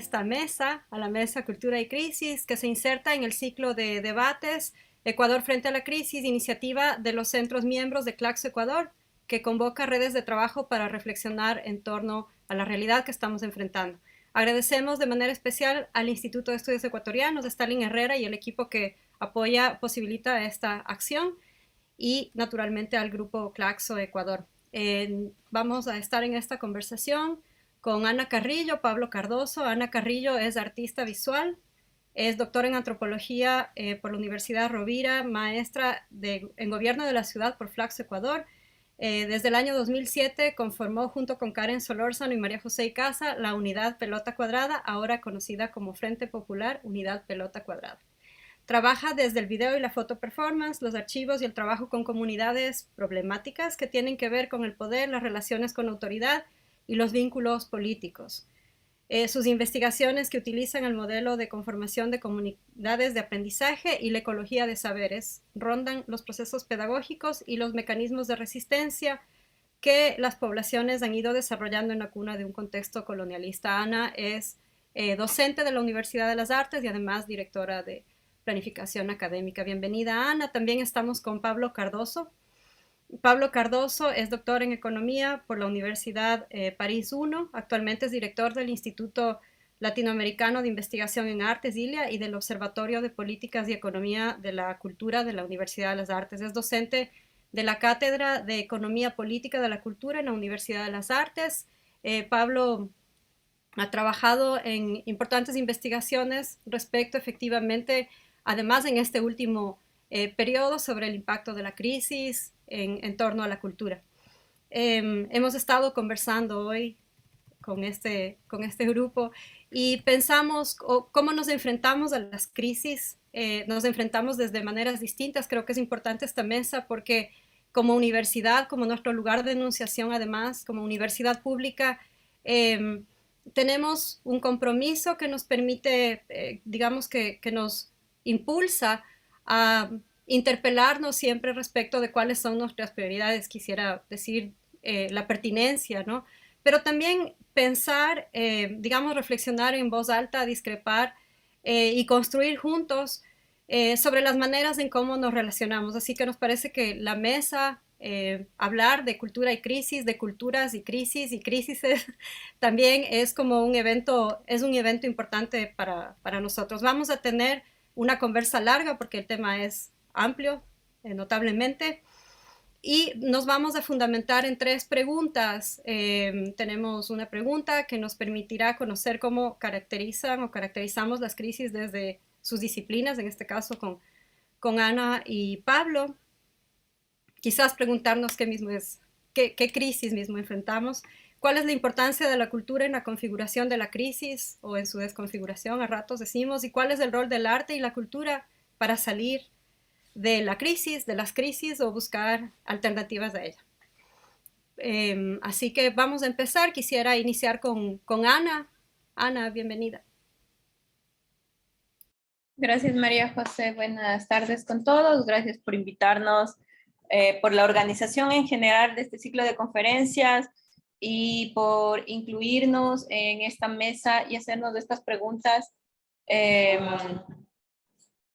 esta mesa, a la Mesa Cultura y Crisis, que se inserta en el ciclo de debates Ecuador frente a la crisis, iniciativa de los centros miembros de Claxo Ecuador, que convoca redes de trabajo para reflexionar en torno a la realidad que estamos enfrentando. Agradecemos de manera especial al Instituto de Estudios Ecuatorianos, Stalin Herrera y el equipo que apoya, posibilita esta acción, y naturalmente al Grupo Claxo Ecuador. Vamos a estar en esta conversación con Ana Carrillo, Pablo Cardoso. Ana Carrillo es artista visual, es doctora en antropología por la Universidad Rovira, maestra en gobierno de la ciudad por Flaxo Ecuador. Desde el año 2007 conformó junto con Karen Solórzano y María José Icaza la Unidad Pelota Cuadrada, ahora conocida como Frente Popular Unidad Pelota Cuadrada. Trabaja desde el video y la foto performance, los archivos y el trabajo con comunidades problemáticas que tienen que ver con el poder, las relaciones con autoridad y los vínculos políticos. Sus investigaciones que utilizan el modelo de conformación de comunidades de aprendizaje y la ecología de saberes rondan los procesos pedagógicos y los mecanismos de resistencia que las poblaciones han ido desarrollando en la cuna de un contexto colonialista. Ana es docente de la Universidad de las Artes y además directora de planificación académica. Bienvenida, Ana. También estamos con Pablo Cardoso. Pablo Cardoso es doctor en Economía por la Universidad París I. Actualmente es director del Instituto Latinoamericano de Investigación en Artes, ILIA, y del Observatorio de Políticas y Economía de la Cultura de la Universidad de las Artes. Es docente de la Cátedra de Economía Política de la Cultura en la Universidad de las Artes. Pablo ha trabajado en importantes investigaciones respecto efectivamente, además en este último periodo, sobre el impacto de la crisis en torno a la cultura. Hemos estado conversando hoy con este grupo y pensamos cómo nos enfrentamos a las crisis. Nos enfrentamos desde maneras distintas. Creo que es importante esta mesa porque como universidad, como nuestro lugar de enunciación, además, como universidad pública, tenemos un compromiso que nos permite, digamos que nos impulsa a interpelarnos siempre respecto de cuáles son nuestras prioridades, quisiera decir la pertinencia, ¿no? Pero también pensar, digamos, reflexionar en voz alta, discrepar y construir juntos sobre las maneras en cómo nos relacionamos. Así que nos parece que la mesa, hablar de cultura y crisis, de culturas y crisis también es como un evento importante para nosotros. Vamos a tener una conversa larga porque el tema es amplio, notablemente, y nos vamos a fundamentar en 3 preguntas. Tenemos una pregunta que nos permitirá conocer cómo caracterizan o caracterizamos las crisis desde sus disciplinas, en este caso con Ana y Pablo. Quizás preguntarnos qué crisis mismo enfrentamos, cuál es la importancia de la cultura en la configuración de la crisis o en su desconfiguración, a ratos decimos, y cuál es el rol del arte y la cultura para salir de la crisis, de las crisis o buscar alternativas a ella. Así que vamos a empezar. Quisiera iniciar con Ana. Ana, bienvenida. Gracias, María José. Buenas tardes con todos. Gracias por invitarnos, por la organización en general de este ciclo de conferencias y por incluirnos en esta mesa y hacernos estas preguntas que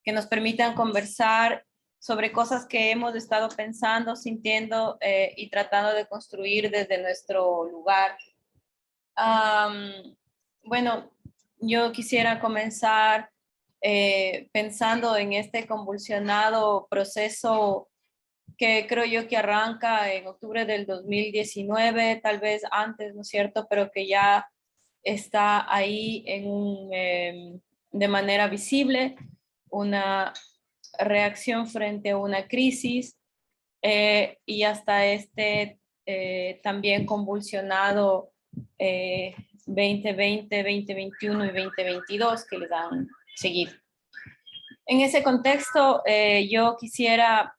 nos permitan conversar sobre cosas que hemos estado pensando, sintiendo y tratando de construir desde nuestro lugar. Bueno, yo quisiera comenzar pensando en este convulsionado proceso que creo yo que arranca en octubre del 2019, tal vez antes, ¿no es cierto? Pero que ya está ahí de manera visible, una reacción frente a una crisis y hasta también convulsionado 2020, 2021 y 2022 que le dan seguir. En ese contexto, yo quisiera,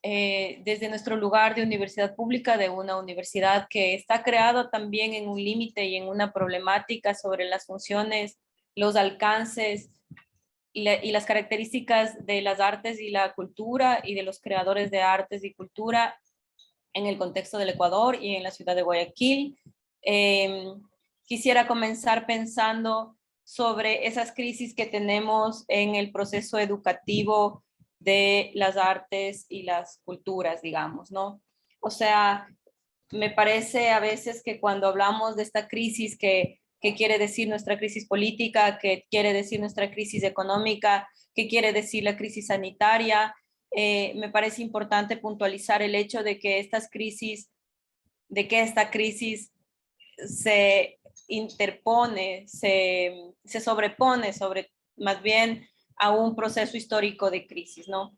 desde nuestro lugar de universidad pública, de una universidad que está creada también en un límite y en una problemática sobre las funciones, los alcances y las características de las artes y la cultura y de los creadores de artes y cultura en el contexto del Ecuador y en la ciudad de Guayaquil. Quisiera comenzar pensando sobre esas crisis que tenemos en el proceso educativo de las artes y las culturas, digamos, ¿no? O sea, me parece a veces que cuando hablamos de esta crisis que quiere decir nuestra crisis política, que quiere decir nuestra crisis económica, que quiere decir la crisis sanitaria, me parece importante puntualizar el hecho de que esta crisis se interpone, se sobrepone sobre más bien a un proceso histórico de crisis, ¿no?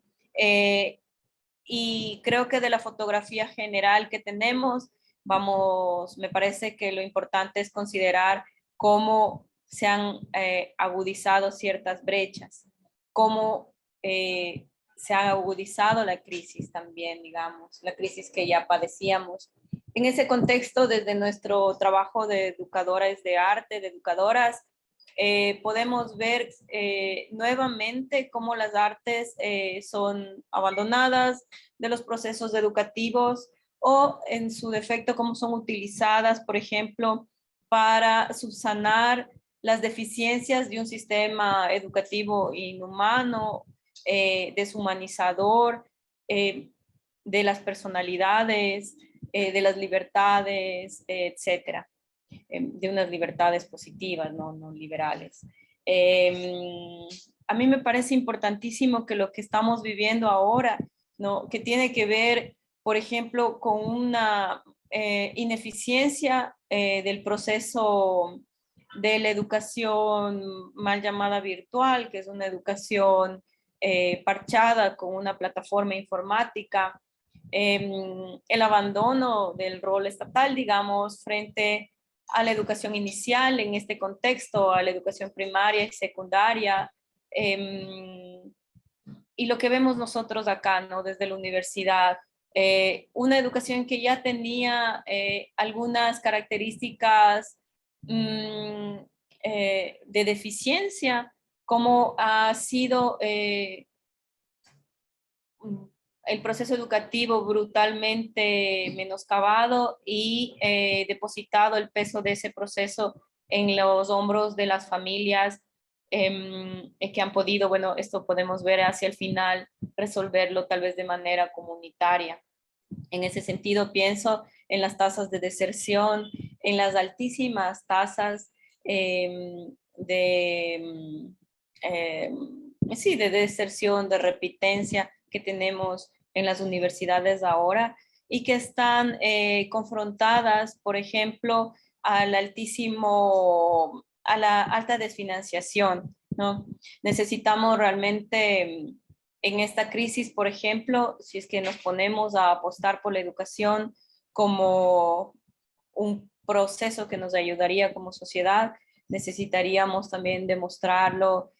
Y creo que de la fotografía general que tenemos, me parece que lo importante es considerar cómo se han agudizado ciertas brechas, cómo se ha agudizado la crisis también, digamos, la crisis que ya padecíamos. En ese contexto, desde nuestro trabajo de educadoras de arte, de educadoras, podemos ver nuevamente cómo las artes son abandonadas de los procesos educativos o en su defecto cómo son utilizadas, por ejemplo, para subsanar las deficiencias de un sistema educativo inhumano, deshumanizador, de las personalidades, de las libertades, etcétera, de unas libertades positivas, no liberales. A mí me parece importantísimo que lo que estamos viviendo ahora, ¿no? Que tiene que ver, por ejemplo, con una ineficiencia del proceso de la educación mal llamada virtual, que es una educación parchada con una plataforma informática, el abandono del rol estatal, digamos, frente a la educación inicial en este contexto, a la educación primaria y secundaria, y lo que vemos nosotros acá, ¿no? Desde la universidad, una educación que ya tenía algunas características de deficiencia, como ha sido el proceso educativo brutalmente menoscabado y depositado el peso de ese proceso en los hombros de las familias que han podido, bueno, esto podemos ver hacia el final, resolverlo tal vez de manera comunitaria. En ese sentido, pienso en las tasas de deserción, en las altísimas tasas sí, de deserción, de repitencia que tenemos en las universidades ahora y que están confrontadas, por ejemplo, a la alta desfinanciación, ¿no? Necesitamos realmente en esta crisis, por ejemplo, si es que nos ponemos a apostar por la educación como un proceso que nos ayudaría como sociedad, necesitaríamos también demostrarlo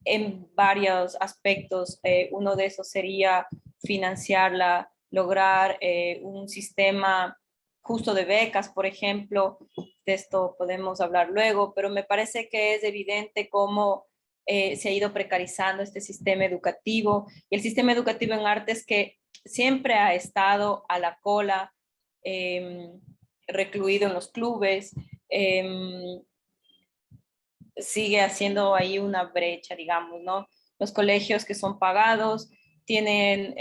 en varios aspectos. Uno de esos sería financiarla, lograr un sistema justo de becas, por ejemplo. De esto podemos hablar luego, pero me parece que es evidente cómo se ha ido precarizando este sistema educativo y el sistema educativo en artes que siempre ha estado a la cola, recluido en los clubes, sigue haciendo ahí una brecha, digamos, ¿no? Los colegios que son pagados tienen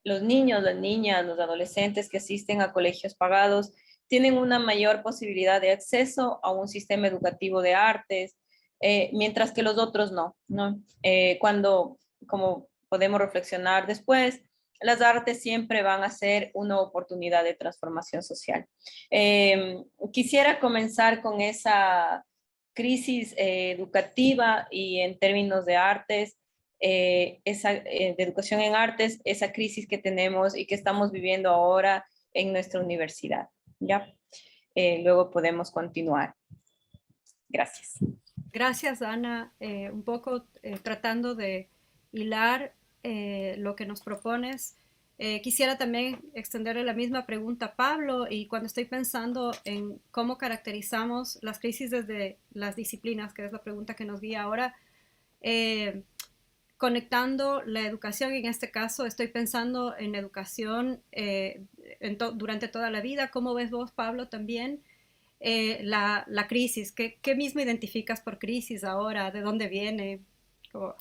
los niños, las niñas, los adolescentes que asisten a colegios pagados tienen una mayor posibilidad de acceso a un sistema educativo de artes, mientras que los otros no. Cuando, como podemos reflexionar después, las artes siempre van a ser una oportunidad de transformación social. Quisiera comenzar con esa crisis educativa y en términos de artes, de educación en artes, esa crisis que tenemos y que estamos viviendo ahora en nuestra universidad. ¿Ya? Luego podemos continuar. Gracias. Gracias, Ana. Un poco tratando de hilar lo que nos propones. Quisiera también extenderle la misma pregunta a Pablo y cuando estoy pensando en cómo caracterizamos las crisis desde las disciplinas, que es la pregunta que nos guía ahora, eh, conectando la educación, en este caso estoy pensando en educación durante toda la vida. ¿Cómo ves vos, Pablo, también? la crisis? ¿Qué mismo identificas por crisis ahora? ¿De dónde viene? Como-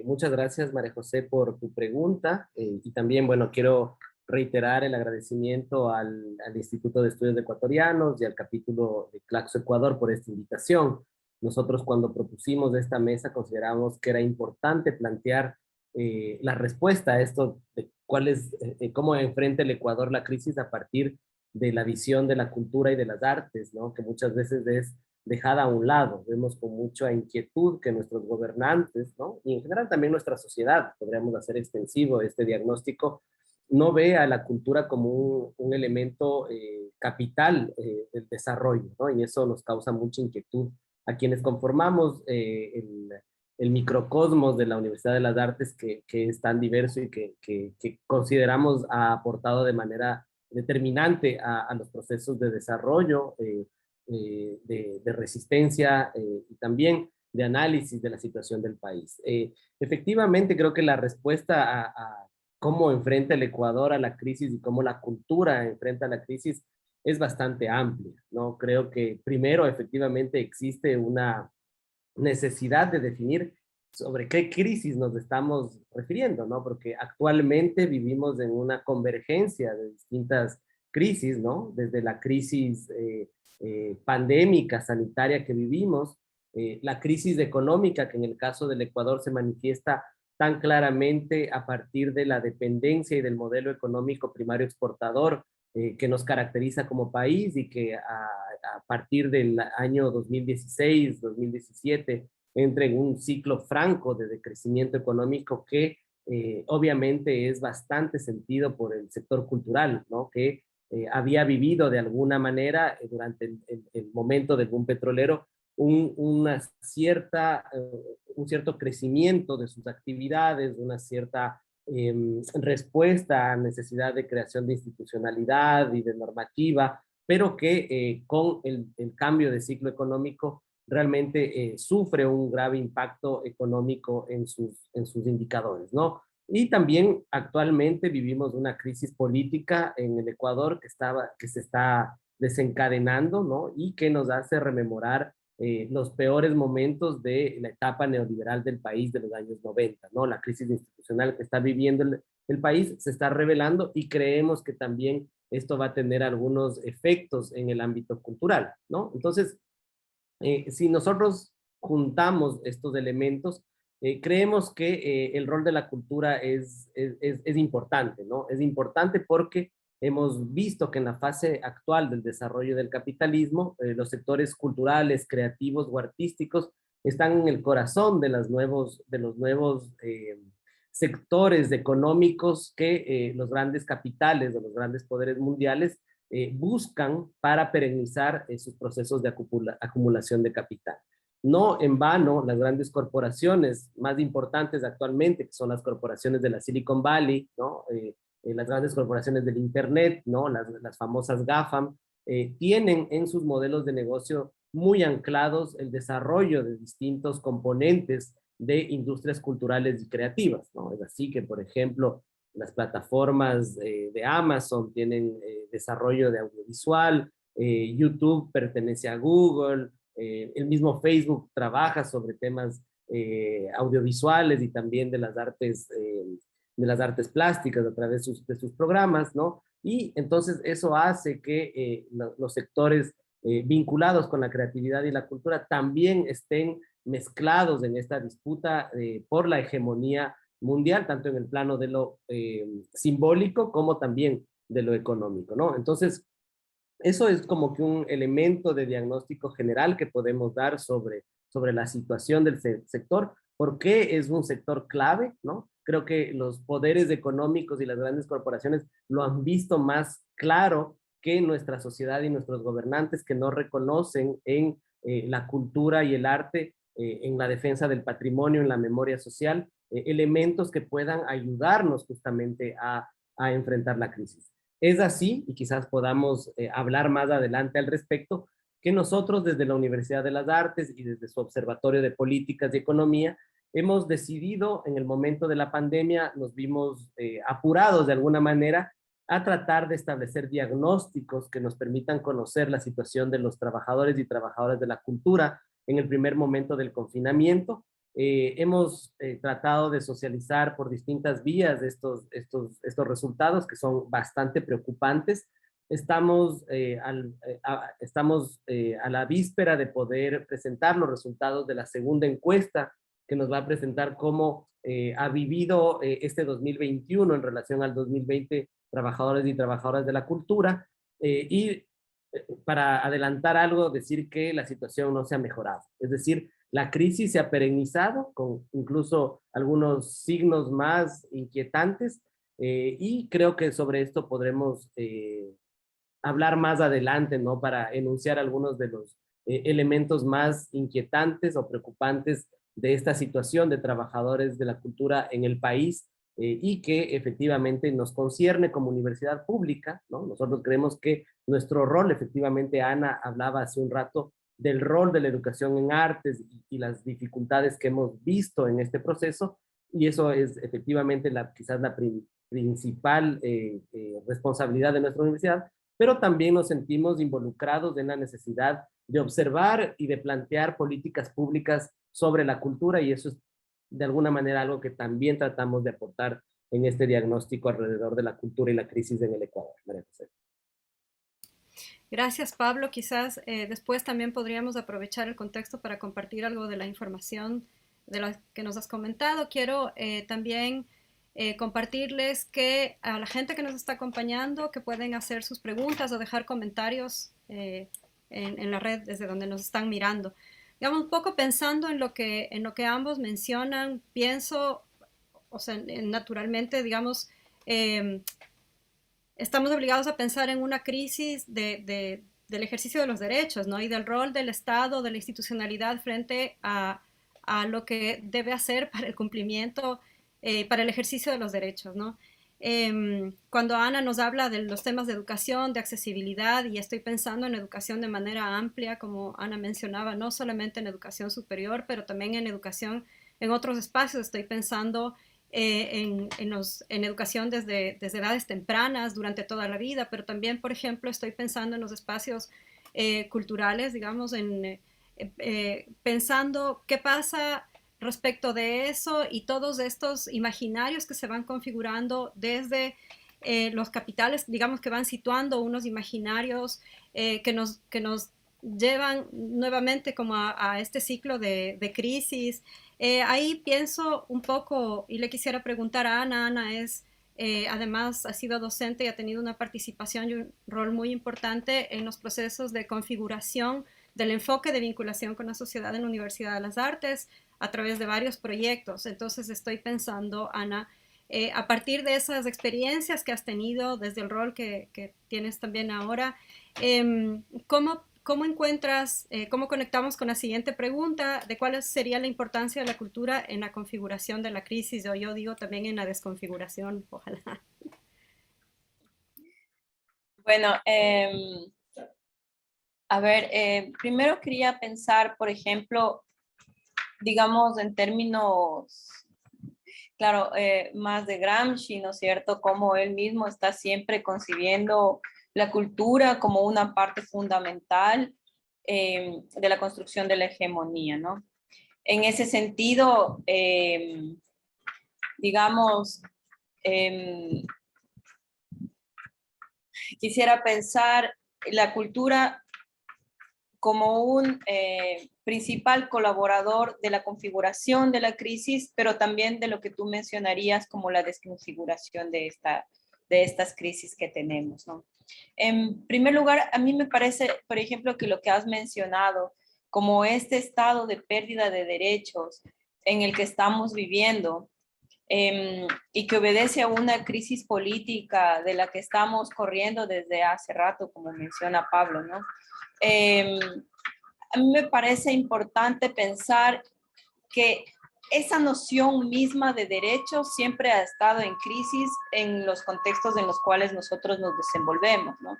Muchas gracias, María José, por tu pregunta. Y también, bueno, quiero reiterar el agradecimiento al Instituto de Estudios Ecuatorianos y al capítulo de Claxo Ecuador por esta invitación. Nosotros cuando propusimos esta mesa consideramos que era importante plantear la respuesta a esto de cuál es, cómo enfrenta el Ecuador la crisis a partir de la visión de la cultura y de las artes, ¿no? Que muchas veces es dejada a un lado. Vemos con mucha inquietud que nuestros gobernantes, ¿no? Y en general también nuestra sociedad, podríamos hacer extensivo este diagnóstico, no ve a la cultura como un elemento capital del desarrollo, ¿no? Y eso nos causa mucha inquietud a quienes conformamos el microcosmos de la Universidad de las Artes, que es tan diverso y que consideramos ha aportado de manera determinante a los procesos de desarrollo, de resistencia y también de análisis de la situación del país. Efectivamente, creo que la respuesta a cómo enfrenta el Ecuador a la crisis y cómo la cultura enfrenta la crisis es bastante amplia, ¿no? Creo que primero, efectivamente, existe una necesidad de definir sobre qué crisis nos estamos refiriendo, ¿no? Porque actualmente vivimos en una convergencia de distintas crisis, ¿no? Desde la crisis pandémica, sanitaria que vivimos, la crisis económica que en el caso del Ecuador se manifiesta tan claramente a partir de la dependencia y del modelo económico primario exportador que nos caracteriza como país y que a partir del año 2016, 2017, entra en un ciclo franco de decrecimiento económico que obviamente es bastante sentido por el sector cultural, ¿no? Que había vivido de alguna manera durante el momento del boom petrolero una cierta, un cierto crecimiento de sus actividades, una cierta respuesta a necesidad de creación de institucionalidad y de normativa, pero que con el cambio de ciclo económico realmente sufre un grave impacto económico en sus indicadores, ¿no? Y también actualmente vivimos una crisis política en el Ecuador que se está desencadenando, ¿no? Y que nos hace rememorar los peores momentos de la etapa neoliberal del país de los años 90, ¿no? La crisis institucional que está viviendo el país se está revelando y creemos que también esto va a tener algunos efectos en el ámbito cultural, ¿no? Entonces, si nosotros juntamos estos elementos, creemos que el rol de la cultura es importante, ¿no? Es importante porque hemos visto que en la fase actual del desarrollo del capitalismo, los sectores culturales, creativos o artísticos están en el corazón de los nuevos sectores económicos que los grandes capitales o los grandes poderes mundiales buscan para perenizar sus procesos de acumulación de capital. No en vano, las grandes corporaciones más importantes actualmente, que son las corporaciones de la Silicon Valley, ¿no? Las grandes corporaciones del Internet, ¿no? Las famosas GAFAM, tienen en sus modelos de negocio muy anclados el desarrollo de distintos componentes de industrias culturales y creativas, ¿no? Es así que, por ejemplo, las plataformas de Amazon tienen desarrollo de audiovisual, YouTube pertenece a Google, el mismo Facebook trabaja sobre temas audiovisuales y también de las artes plásticas a través de sus programas, ¿no? Y entonces eso hace que los sectores vinculados con la creatividad y la cultura también estén mezclados en esta disputa por la hegemonía mundial, tanto en el plano de lo simbólico como también de lo económico, ¿no? Entonces, eso es como que un elemento de diagnóstico general que podemos dar sobre la situación del sector, por qué es un sector clave, ¿no? Creo que los poderes económicos y las grandes corporaciones lo han visto más claro que nuestra sociedad y nuestros gobernantes que no reconocen en la cultura y el arte, en la defensa del patrimonio, en la memoria social, elementos que puedan ayudarnos justamente a enfrentar la crisis. Es así, y quizás podamos hablar más adelante al respecto, que nosotros desde la Universidad de las Artes y desde su Observatorio de Políticas y Economía hemos decidido en el momento de la pandemia, nos vimos apurados de alguna manera a tratar de establecer diagnósticos que nos permitan conocer la situación de los trabajadores y trabajadoras de la cultura en el primer momento del confinamiento. Hemos tratado de socializar por distintas vías estos resultados que son bastante preocupantes. Estamos a la víspera de poder presentar los resultados de la segunda encuesta que nos va a presentar cómo ha vivido este 2021 en relación al 2020 trabajadores y trabajadoras de la cultura, para adelantar algo, decir que la situación no se ha mejorado. Es decir, la crisis se ha perennizado con incluso algunos signos más inquietantes, y creo que sobre esto podremos hablar más adelante, ¿no? Para enunciar algunos de los elementos más inquietantes o preocupantes de esta situación de trabajadores de la cultura en el país, y que efectivamente nos concierne como universidad pública, ¿no? Nosotros creemos que nuestro rol, efectivamente, Ana hablaba hace un rato del rol de la educación en artes y las dificultades que hemos visto en este proceso, y eso es efectivamente quizás la principal responsabilidad de nuestra universidad, pero también nos sentimos involucrados en la necesidad de observar y de plantear políticas públicas sobre la cultura, y eso es de alguna manera algo que también tratamos de aportar en este diagnóstico alrededor de la cultura y la crisis en el Ecuador. María José. Gracias, Pablo. Quizás después también podríamos aprovechar el contexto para compartir algo de la información de la que nos has comentado. Quiero también compartirles que a la gente que nos está acompañando, que pueden hacer sus preguntas o dejar comentarios en la red desde donde nos están mirando. Digamos, un poco pensando en lo que ambos mencionan, pienso, o sea, naturalmente, digamos, estamos obligados a pensar en una crisis del ejercicio de los derechos, ¿no? Y del rol del Estado, de la institucionalidad frente a lo que debe hacer para el cumplimiento, para el ejercicio de los derechos, ¿no? Cuando Ana nos habla de los temas de educación, de accesibilidad, y estoy pensando en educación de manera amplia, como Ana mencionaba, no solamente en educación superior, pero también en educación en otros espacios. Estoy pensando en educación desde edades tempranas, durante toda la vida, pero también, por ejemplo, estoy pensando en los espacios culturales, digamos, pensando qué pasa respecto de eso y todos estos imaginarios que se van configurando desde los capitales, digamos, que van situando unos imaginarios que nos llevan nuevamente como a este ciclo de crisis. Ahí pienso un poco y le quisiera preguntar a Ana. Ana además ha sido docente y ha tenido una participación y un rol muy importante en los procesos de configuración del enfoque de vinculación con la sociedad en la Universidad de las Artes a través de varios proyectos. Entonces estoy pensando, Ana, a partir de esas experiencias que has tenido desde el rol que tienes también ahora, ¿cómo encuentras, cómo conectamos con la siguiente pregunta de cuál sería la importancia de la cultura en la configuración de la crisis, o yo digo también en la desconfiguración, ojalá? Bueno, a ver, primero quería pensar, por ejemplo, digamos en términos, claro, más de Gramsci, ¿no es cierto? Como él mismo está siempre concibiendo la cultura como una parte fundamental de la construcción de la hegemonía, ¿no? En ese sentido, digamos, quisiera pensar la cultura como un principal colaborador de la configuración de la crisis, pero también de lo que tú mencionarías como la desconfiguración de estas crisis que tenemos, ¿no? En primer lugar, a mí me parece, por ejemplo, que lo que has mencionado, como este estado de pérdida de derechos en el que estamos viviendo, y que obedece a una crisis política de la que estamos corriendo desde hace rato, como menciona Pablo, ¿no? A mí me parece importante pensar que esa noción misma de derechos siempre ha estado en crisis en los contextos en los cuales nosotros nos desenvolvemos, ¿no?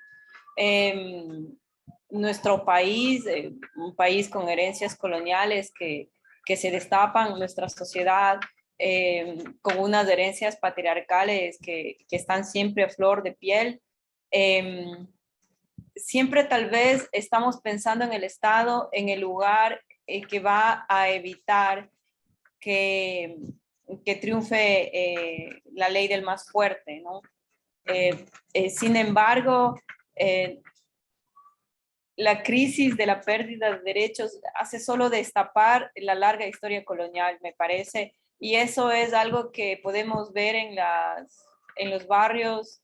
Nuestro país, un país con herencias coloniales que se destapan, nuestra sociedad con unas herencias patriarcales que están siempre a flor de piel. Siempre tal vez estamos pensando en el Estado, en el lugar que va a evitar que triunfe la ley del más fuerte, ¿no? Sin embargo, la crisis de la pérdida de derechos hace solo destapar la larga historia colonial, me parece, y eso es algo que podemos ver en los barrios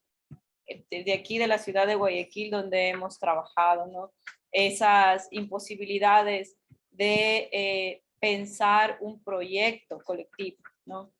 de aquí de la ciudad de Guayaquil donde hemos trabajado, ¿no? Esas imposibilidades de pensar un proyecto colectivo, ¿no?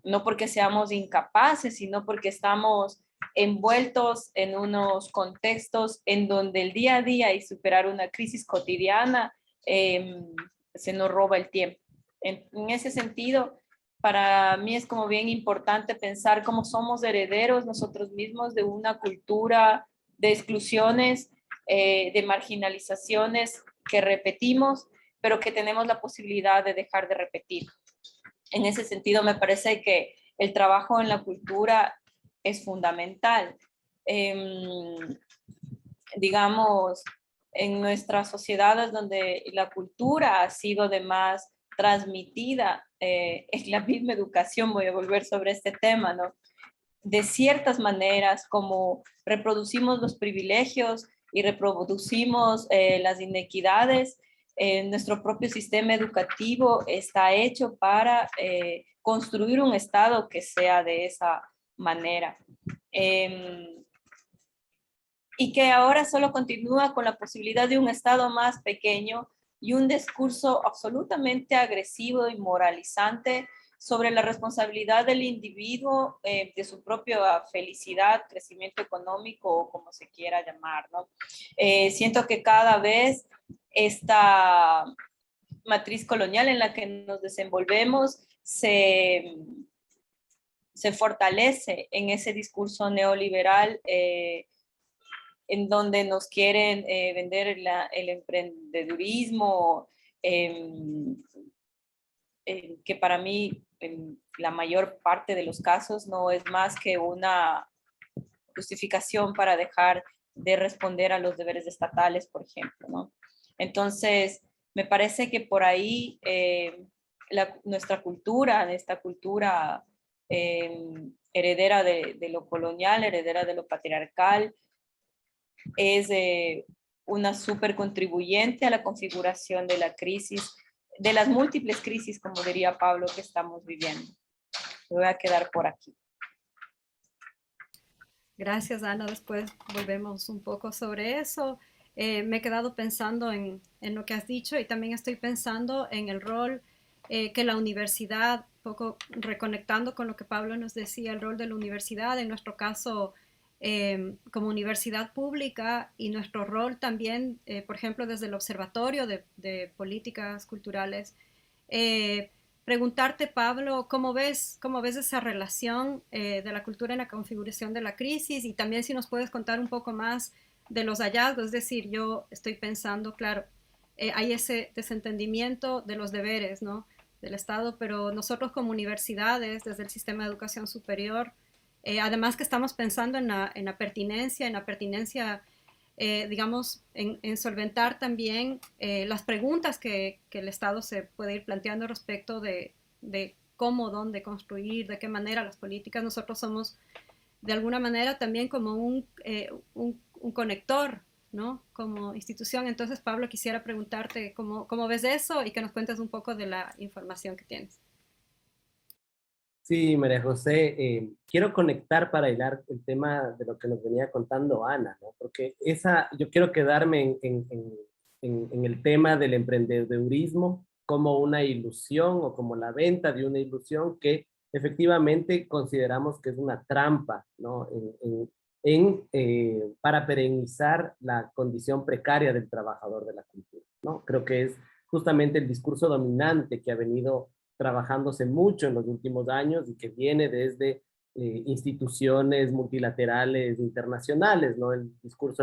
No porque seamos incapaces, sino porque estamos envueltos en unos contextos en donde el día a día y superar una crisis cotidiana se nos roba el tiempo. En ese sentido, para mí es como bien importante pensar cómo somos herederos nosotros mismos de una cultura de exclusiones, de marginalizaciones que repetimos, pero que tenemos la posibilidad de dejar de repetir. En ese sentido, me parece que el trabajo en la cultura es fundamental. Digamos, en nuestras sociedades donde la cultura ha sido además transmitida, en la misma educación, voy a volver sobre este tema, ¿no? De ciertas maneras, como reproducimos los privilegios y reproducimos las inequidades, nuestro propio sistema educativo está hecho para construir un Estado que sea de esa manera. Y que ahora solo continúa con la posibilidad de un Estado más pequeño y un discurso absolutamente agresivo y moralizante sobre la responsabilidad del individuo de su propia felicidad, crecimiento económico o como se quiera llamar, ¿no? Siento que cada vez esta matriz colonial en la que nos desenvolvemos se fortalece en ese discurso neoliberal en donde nos quieren vender el emprendedurismo, que para mí en la mayor parte de los casos no es más que una justificación para dejar de responder a los deberes estatales, por ejemplo, ¿no? Entonces, me parece que por ahí nuestra cultura, esta cultura heredera de lo colonial, heredera de lo patriarcal, es una súper contribuyente a la configuración de la crisis, de las múltiples crisis, como diría Pablo, que estamos viviendo. Me voy a quedar por aquí. Gracias, Ana. Después volvemos un poco sobre eso. Me he quedado pensando en lo que has dicho y también estoy pensando en el rol que la universidad, poco reconectando con lo que Pablo nos decía, el rol de la universidad, en nuestro caso como universidad pública y nuestro rol también, por ejemplo, desde el Observatorio de Políticas Culturales. Preguntarte, Pablo, ¿cómo ves esa relación de la cultura en la configuración de la crisis? Y también si nos puedes contar un poco más de los hallazgos, es decir, yo estoy pensando, claro, hay ese desentendimiento de los deberes, ¿no?, del Estado, pero nosotros como universidades, desde el sistema de educación superior, además que estamos pensando en la pertinencia, digamos, en solventar también las preguntas que el Estado se puede ir planteando respecto de cómo, dónde construir, de qué manera las políticas. Nosotros somos de alguna manera también como un conector, ¿no?, como institución. Entonces, Pablo, quisiera preguntarte cómo ves eso y que nos cuentes un poco de la información que tienes. Sí, María José, quiero conectar para hilar el tema de lo que nos venía contando Ana, ¿no? Porque yo quiero quedarme en el tema del emprendedurismo como una ilusión o como la venta de una ilusión que efectivamente consideramos que es una trampa, ¿no?, para perennizar la condición precaria del trabajador de la cultura, ¿no? Creo que es justamente el discurso dominante que ha venido trabajándose mucho en los últimos años y que viene desde instituciones multilaterales internacionales, ¿no? El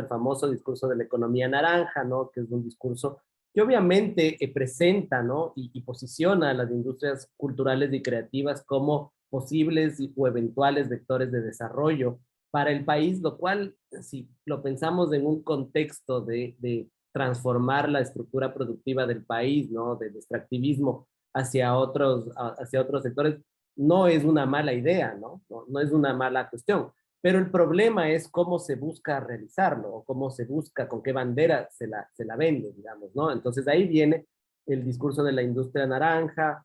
famoso discurso de la economía naranja, ¿no?, que es un discurso que obviamente presenta, ¿no? Y posiciona a las industrias culturales y creativas como posibles o eventuales vectores de desarrollo para el país, lo cual, si lo pensamos en un contexto de transformar la estructura productiva del país, ¿no? Del extractivismo hacia otros sectores, no es una mala idea, ¿no? No es una mala cuestión. Pero el problema es cómo se busca realizarlo, o cómo se busca, con qué bandera se la vende, digamos, ¿no? Entonces ahí viene el discurso de la industria naranja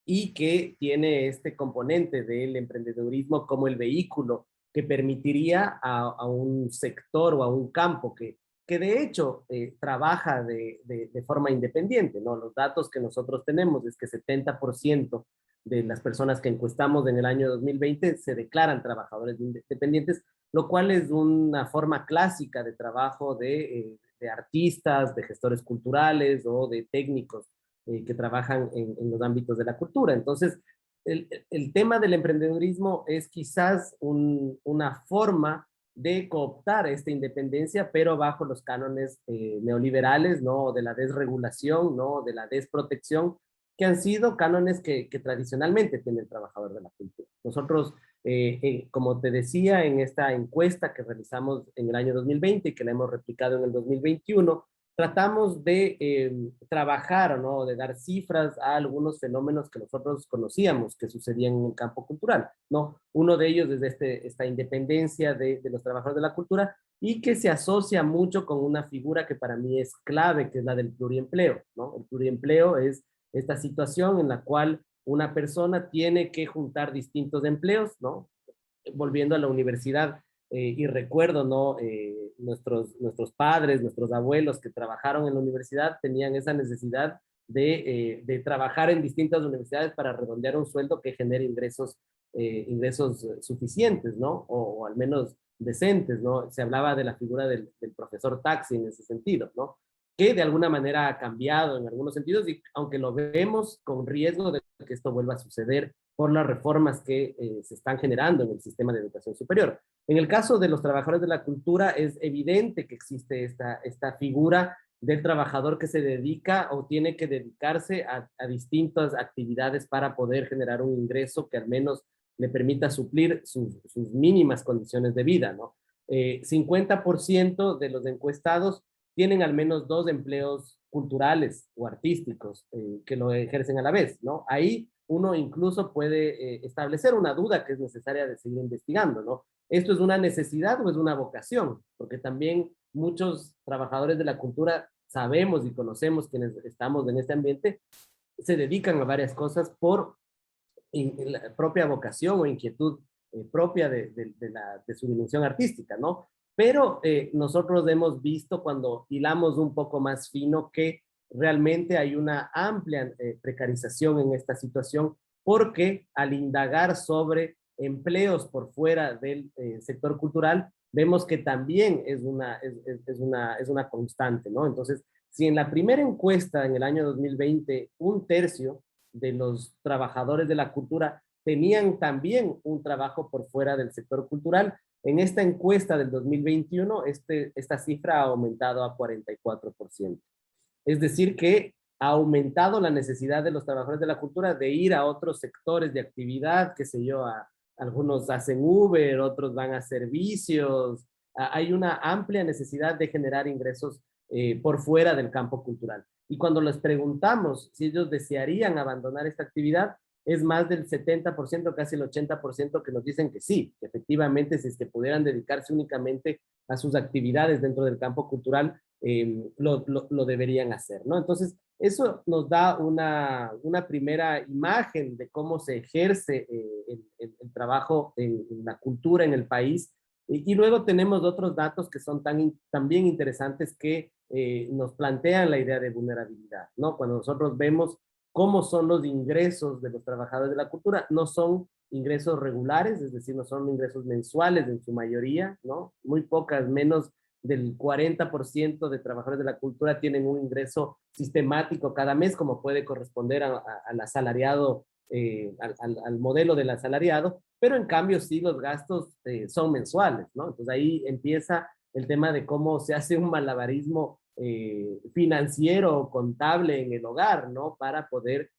y que tiene este componente del emprendedurismo como el vehículo que permitiría a un sector o a un campo que de hecho trabaja de forma independiente, ¿no? Los datos que nosotros tenemos es que 70% de las personas que encuestamos en el año 2020 se declaran trabajadores independientes, lo cual es una forma clásica de trabajo de artistas, de gestores culturales o de técnicos que trabajan en los ámbitos de la cultura. Entonces, el tema del emprendedurismo es quizás una forma de cooptar esta independencia, pero bajo los cánones neoliberales, ¿no? De la desregulación, ¿no? De la desprotección, que han sido cánones que tradicionalmente tiene el trabajador de la cultura. Nosotros, como te decía, en esta encuesta que realizamos en el año 2020 y que la hemos replicado en el 2021, tratamos de trabajar, ¿no? De dar cifras a algunos fenómenos que nosotros conocíamos que sucedían en el campo cultural, ¿no? Uno de ellos es esta independencia de los trabajadores de la cultura y que se asocia mucho con una figura que para mí es clave, que es la del pluriempleo, ¿no? El pluriempleo es esta situación en la cual una persona tiene que juntar distintos empleos, ¿no? Volviendo a la universidad, y recuerdo, ¿no? Nuestros padres, nuestros abuelos que trabajaron en la universidad tenían esa necesidad de trabajar en distintas universidades para redondear un sueldo que genere ingresos suficientes, ¿no? O al menos decentes, ¿no? Se hablaba de la figura del profesor taxi en ese sentido, ¿no? Que de alguna manera ha cambiado en algunos sentidos y aunque lo vemos con riesgo de que esto vuelva a suceder por las reformas que se están generando en el sistema de educación superior. En el caso de los trabajadores de la cultura es evidente que existe esta figura del trabajador que se dedica o tiene que dedicarse a distintas actividades para poder generar un ingreso que al menos le permita suplir sus mínimas condiciones de vida, ¿no? 50% de los encuestados tienen al menos 2 empleos culturales o artísticos que lo ejercen a la vez, ¿no? Ahí uno incluso puede establecer una duda que es necesaria de seguir investigando, ¿no? ¿Esto es una necesidad o es una vocación? Porque también muchos trabajadores de la cultura sabemos y conocemos quienes estamos en este ambiente, se dedican a varias cosas por la propia vocación o inquietud propia de su dimensión artística, ¿no? Pero nosotros hemos visto cuando hilamos un poco más fino que realmente hay una amplia precarización en esta situación porque al indagar sobre empleos por fuera del sector cultural, vemos que también es una constante, ¿no? Entonces, si en la primera encuesta en el año 2020, un tercio de los trabajadores de la cultura tenían también un trabajo por fuera del sector cultural, en esta encuesta del 2021, esta cifra ha aumentado a 44%. Es decir, que ha aumentado la necesidad de los trabajadores de la cultura de ir a otros sectores de actividad, qué sé yo, algunos hacen Uber, otros van a servicios. Hay una amplia necesidad de generar ingresos por fuera del campo cultural. Y cuando les preguntamos si ellos desearían abandonar esta actividad, es más del 70%, casi el 80% que nos dicen que sí, que efectivamente si es que pudieran dedicarse únicamente a sus actividades dentro del campo cultural, lo deberían hacer, ¿no? Entonces, eso nos da una primera imagen de cómo se ejerce el trabajo en la cultura en el país. Y luego tenemos otros datos que son también interesantes que nos plantean la idea de vulnerabilidad, ¿no? Cuando nosotros vemos cómo son los ingresos de los trabajadores de la cultura, no son ingresos regulares, es decir, no son ingresos mensuales en su mayoría, ¿no? Muy pocas, menos del 40% de trabajadores de la cultura tienen un ingreso sistemático cada mes, como puede corresponder al asalariado, al modelo del asalariado, pero en cambio sí los gastos son mensuales, ¿no? Entonces ahí empieza el tema de cómo se hace un malabarismo financiero o contable en el hogar, ¿no? Para poder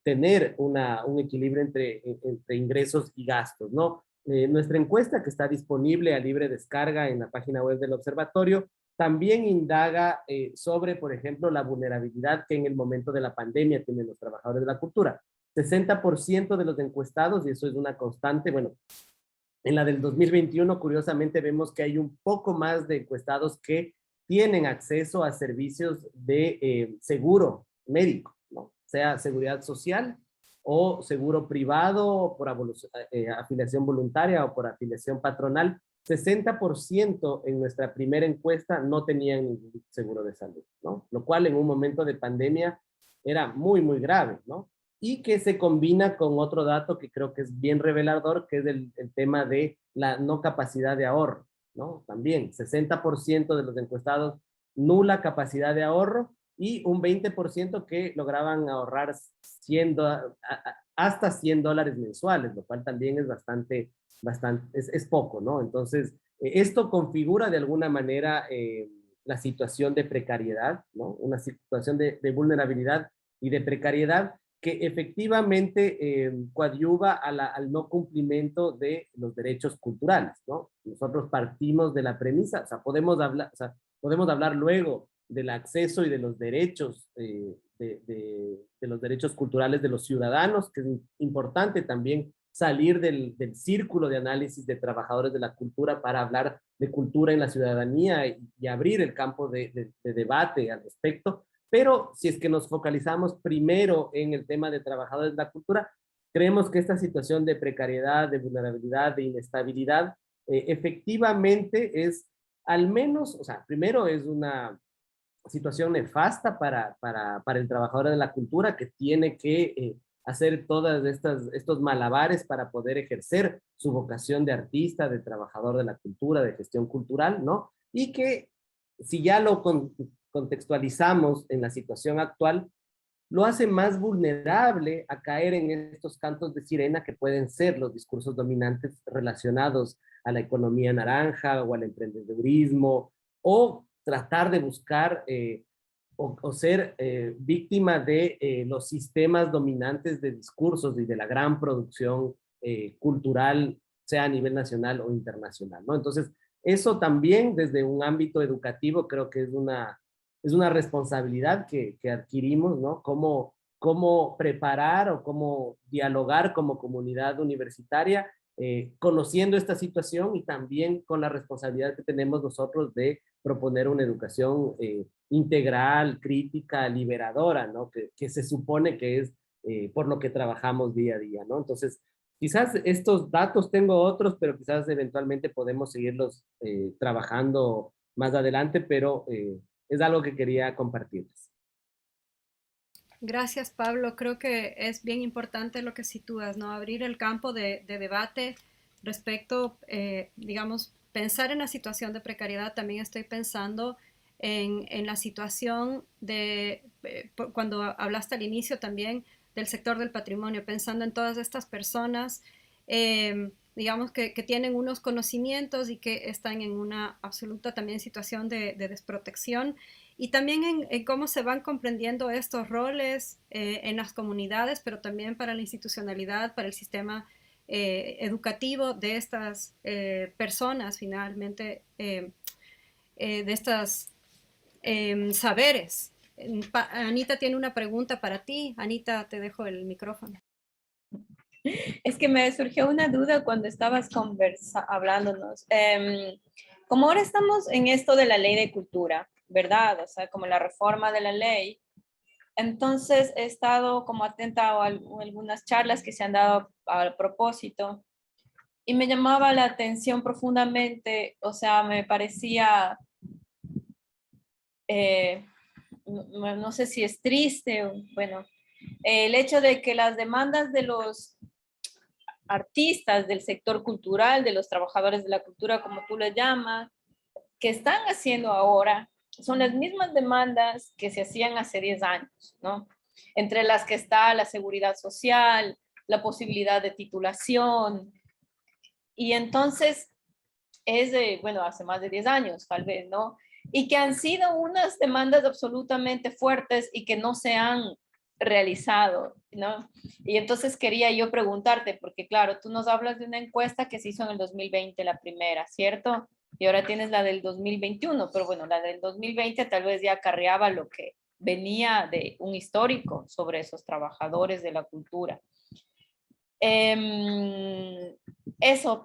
tener un equilibrio entre ingresos y gastos, ¿no? Nuestra encuesta, que está disponible a libre descarga en la página web del observatorio, también indaga sobre, por ejemplo, la vulnerabilidad que en el momento de la pandemia tienen los trabajadores de la cultura. 60% de los encuestados, y eso es una constante, bueno, en la del 2021, curiosamente, vemos que hay un poco más de encuestados que tienen acceso a servicios de seguro médico, ¿no? Sea seguridad social o seguro privado por afiliación voluntaria o por afiliación patronal. 60% en nuestra primera encuesta no tenían ningún seguro de salud, ¿no? Lo cual en un momento de pandemia era muy, muy grave, ¿no? Y que se combina con otro dato que creo que es bien revelador, que es el tema de la no capacidad de ahorro, ¿no? También 60% de los encuestados nula capacidad de ahorro y un 20% que lograban ahorrar hasta $100 mensuales, lo cual también es bastante, es poco, ¿no? Entonces, esto configura de alguna manera la situación de precariedad, ¿no? Una situación de vulnerabilidad y de precariedad que efectivamente coadyuva al no cumplimiento de los derechos culturales, ¿no? Nosotros partimos de la premisa, podemos hablar luego del acceso y de los derechos, de los derechos culturales de los ciudadanos, que es importante también salir del círculo de análisis de trabajadores de la cultura para hablar de cultura en la ciudadanía y abrir el campo de debate al respecto. Pero si es que nos focalizamos primero en el tema de trabajadores de la cultura, creemos que esta situación de precariedad, de vulnerabilidad, de inestabilidad, efectivamente es al menos, primero es una situación nefasta para el trabajador de la cultura que tiene que hacer todas estos malabares para poder ejercer su vocación de artista, de trabajador de la cultura, de gestión cultural, ¿no? Y que si ya lo contextualizamos en la situación actual, lo hace más vulnerable a caer en estos cantos de sirena que pueden ser los discursos dominantes relacionados a la economía naranja o al emprendedurismo, o tratar de buscar o ser víctima de los sistemas dominantes de discursos y de la gran producción cultural, sea a nivel nacional o internacional, ¿no? Entonces, eso también desde un ámbito educativo creo que es una responsabilidad que adquirimos, ¿no? Cómo preparar o cómo dialogar como comunidad universitaria, conociendo esta situación y también con la responsabilidad que tenemos nosotros de proponer una educación integral, crítica, liberadora, ¿no? Que se supone que es por lo que trabajamos día a día, ¿no? Entonces, quizás estos datos tengo otros, pero quizás eventualmente podemos seguirlos trabajando más adelante, pero es algo que quería compartirles. Gracias, Pablo. Creo que es bien importante lo que sitúas, ¿no? Abrir el campo de debate respecto, digamos, pensar en la situación de precariedad. También estoy pensando en la situación de, cuando hablaste al inicio también del sector del patrimonio, pensando en todas estas personas, digamos, que tienen unos conocimientos y que están en una absoluta también situación de desprotección. Y también en cómo se van comprendiendo estos roles en las comunidades, pero también para la institucionalidad, para el sistema educativo de estas personas, finalmente, de estos saberes. Anita tiene una pregunta para ti. Anita, te dejo el micrófono. Es que me surgió una duda cuando estabas hablándonos. Como ahora estamos en esto de la ley de cultura, ¿verdad? O sea, como la reforma de la ley. Entonces he estado como atenta a algunas charlas que se han dado al propósito y me llamaba la atención profundamente, o sea, me parecía, no sé si es triste, o, bueno, el hecho de que las demandas de los artistas del sector cultural, de los trabajadores de la cultura, como tú le llamas, que están haciendo ahora, son las mismas demandas que se hacían hace 10 años, ¿no? Entre las que está la seguridad social, la posibilidad de titulación. Y entonces es de, bueno, hace más de 10 años, tal vez, ¿no? y que han sido unas demandas absolutamente fuertes y que no se han realizado, ¿no? Y entonces quería yo preguntarte, porque claro, tú nos hablas de una encuesta que se hizo en el 2020, la primera, ¿cierto? Y ahora tienes la del 2021, pero bueno, la del 2020 tal vez ya acarreaba lo que venía de un histórico sobre esos trabajadores de la cultura. Eso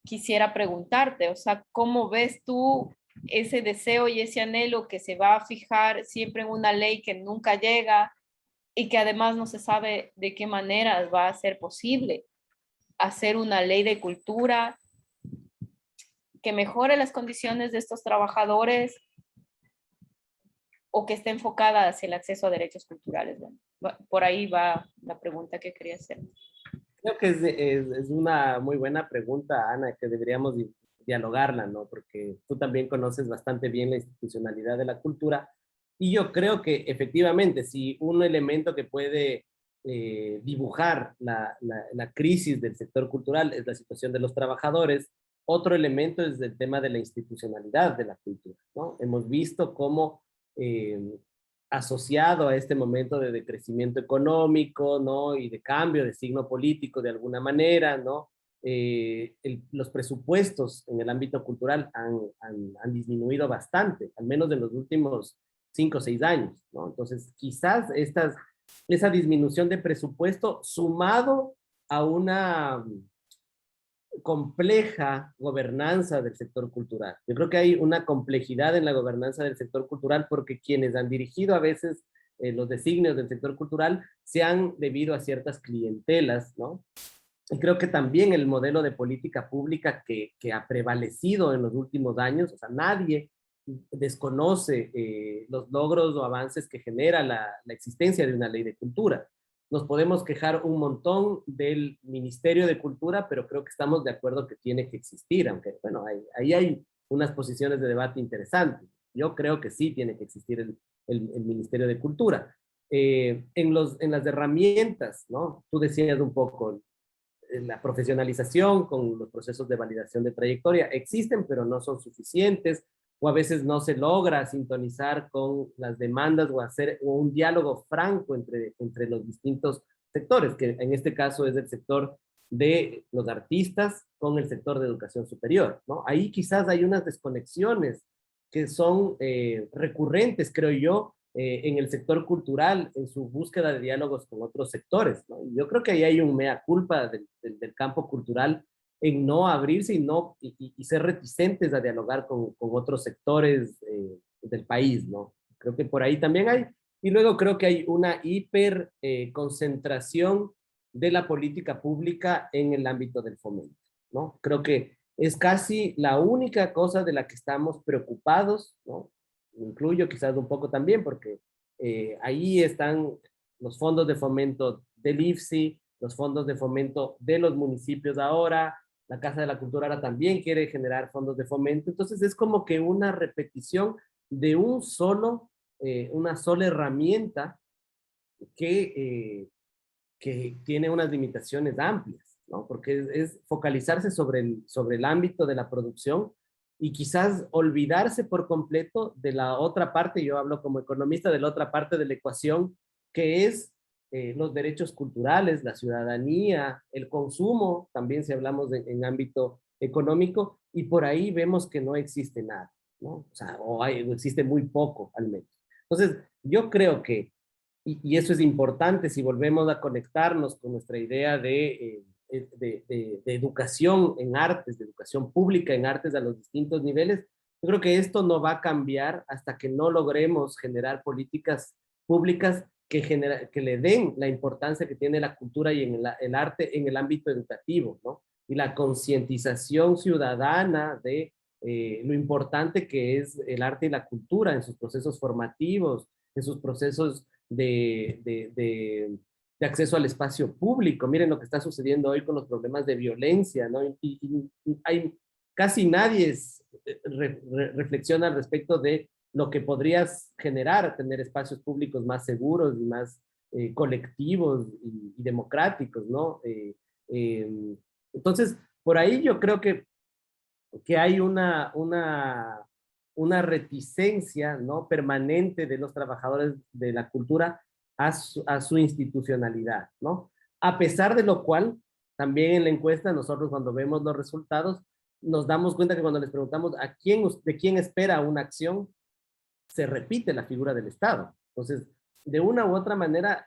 quisiera preguntarte, o sea, ¿cómo ves tú ese deseo y ese anhelo que se va a fijar siempre en una ley que nunca llega y que además no se sabe de qué manera va a ser posible hacer una ley de cultura que mejore las condiciones de estos trabajadores o que esté enfocada hacia el acceso a derechos culturales? Bueno, por ahí va la pregunta que quería hacer. Creo que es una muy buena pregunta, Ana, que deberíamos dialogarla, ¿no? Porque tú también conoces bastante bien la institucionalidad de la cultura y yo creo que efectivamente, si un elemento que puede dibujar la crisis del sector cultural es la situación de los trabajadores, otro elemento es el tema de la institucionalidad de la cultura, ¿no? Hemos visto cómo eh, asociado a este momento de decrecimiento económico, ¿no? Y de cambio de signo político de alguna manera, ¿no? Los presupuestos en el ámbito cultural han disminuido bastante, al menos en los últimos 5 o 6 años, ¿no? Entonces, quizás esa disminución de presupuesto sumado a una compleja gobernanza del sector cultural. Yo creo que hay una complejidad en la gobernanza del sector cultural porque quienes han dirigido a veces los designios del sector cultural se han debido a ciertas clientelas, ¿no? Y creo que también el modelo de política pública que ha prevalecido en los últimos años, o sea, nadie desconoce los logros o avances que genera la existencia de una ley de cultura. Nos podemos quejar un montón del Ministerio de Cultura, pero creo que estamos de acuerdo que tiene que existir, aunque, bueno, ahí hay unas posiciones de debate interesantes. Yo creo que sí tiene que existir el Ministerio de Cultura. En las herramientas, ¿no? Tú decías un poco, la profesionalización con los procesos de validación de trayectoria existen, pero no son suficientes, o a veces no se logra sintonizar con las demandas o hacer un diálogo franco entre los distintos sectores, que en este caso es el sector de los artistas con el sector de educación superior, ¿no? Ahí quizás hay unas desconexiones que son recurrentes, creo yo, en el sector cultural, en su búsqueda de diálogos con otros sectores, ¿no? Yo creo que ahí hay un mea culpa del campo cultural en no abrirse y ser reticentes a dialogar con otros sectores del país, ¿no? Creo que por ahí también hay. Y luego creo que hay una hiper concentración de la política pública en el ámbito del fomento, ¿no? Creo que es casi la única cosa de la que estamos preocupados, ¿no? Incluyo quizás un poco también, porque ahí están los fondos de fomento del IFSI, los fondos de fomento de los municipios ahora, la Casa de la Cultura ahora también quiere generar fondos de fomento, entonces es como que una repetición de una sola herramienta que tiene unas limitaciones amplias, ¿no? Porque es focalizarse sobre el ámbito de la producción y quizás olvidarse por completo de la otra parte, yo hablo como economista, de la otra parte de la ecuación, que es los derechos culturales, la ciudadanía, el consumo, también si hablamos en ámbito económico, y por ahí vemos que no existe nada, ¿no? O sea, existe muy poco al menos. Entonces, yo creo que y eso es importante si volvemos a conectarnos con nuestra idea de educación en artes, de educación pública en artes a los distintos niveles. Yo creo que esto no va a cambiar hasta que no logremos generar políticas públicas que le den la importancia que tiene la cultura y el arte en el ámbito educativo, ¿no? Y la concientización ciudadana de lo importante que es el arte y la cultura en sus procesos formativos, en sus procesos de acceso al espacio público. Miren lo que está sucediendo hoy con los problemas de violencia, ¿no? Casi nadie reflexiona al respecto de lo que podrías generar tener espacios públicos más seguros y más colectivos y democráticos, ¿no? Entonces, por ahí yo creo que hay una reticencia, ¿no?, permanente de los trabajadores de la cultura a su institucionalidad, ¿no? A pesar de lo cual, también en la encuesta, nosotros cuando vemos los resultados, nos damos cuenta que cuando les preguntamos de quién espera una acción, se repite la figura del Estado. Entonces, de una u otra manera,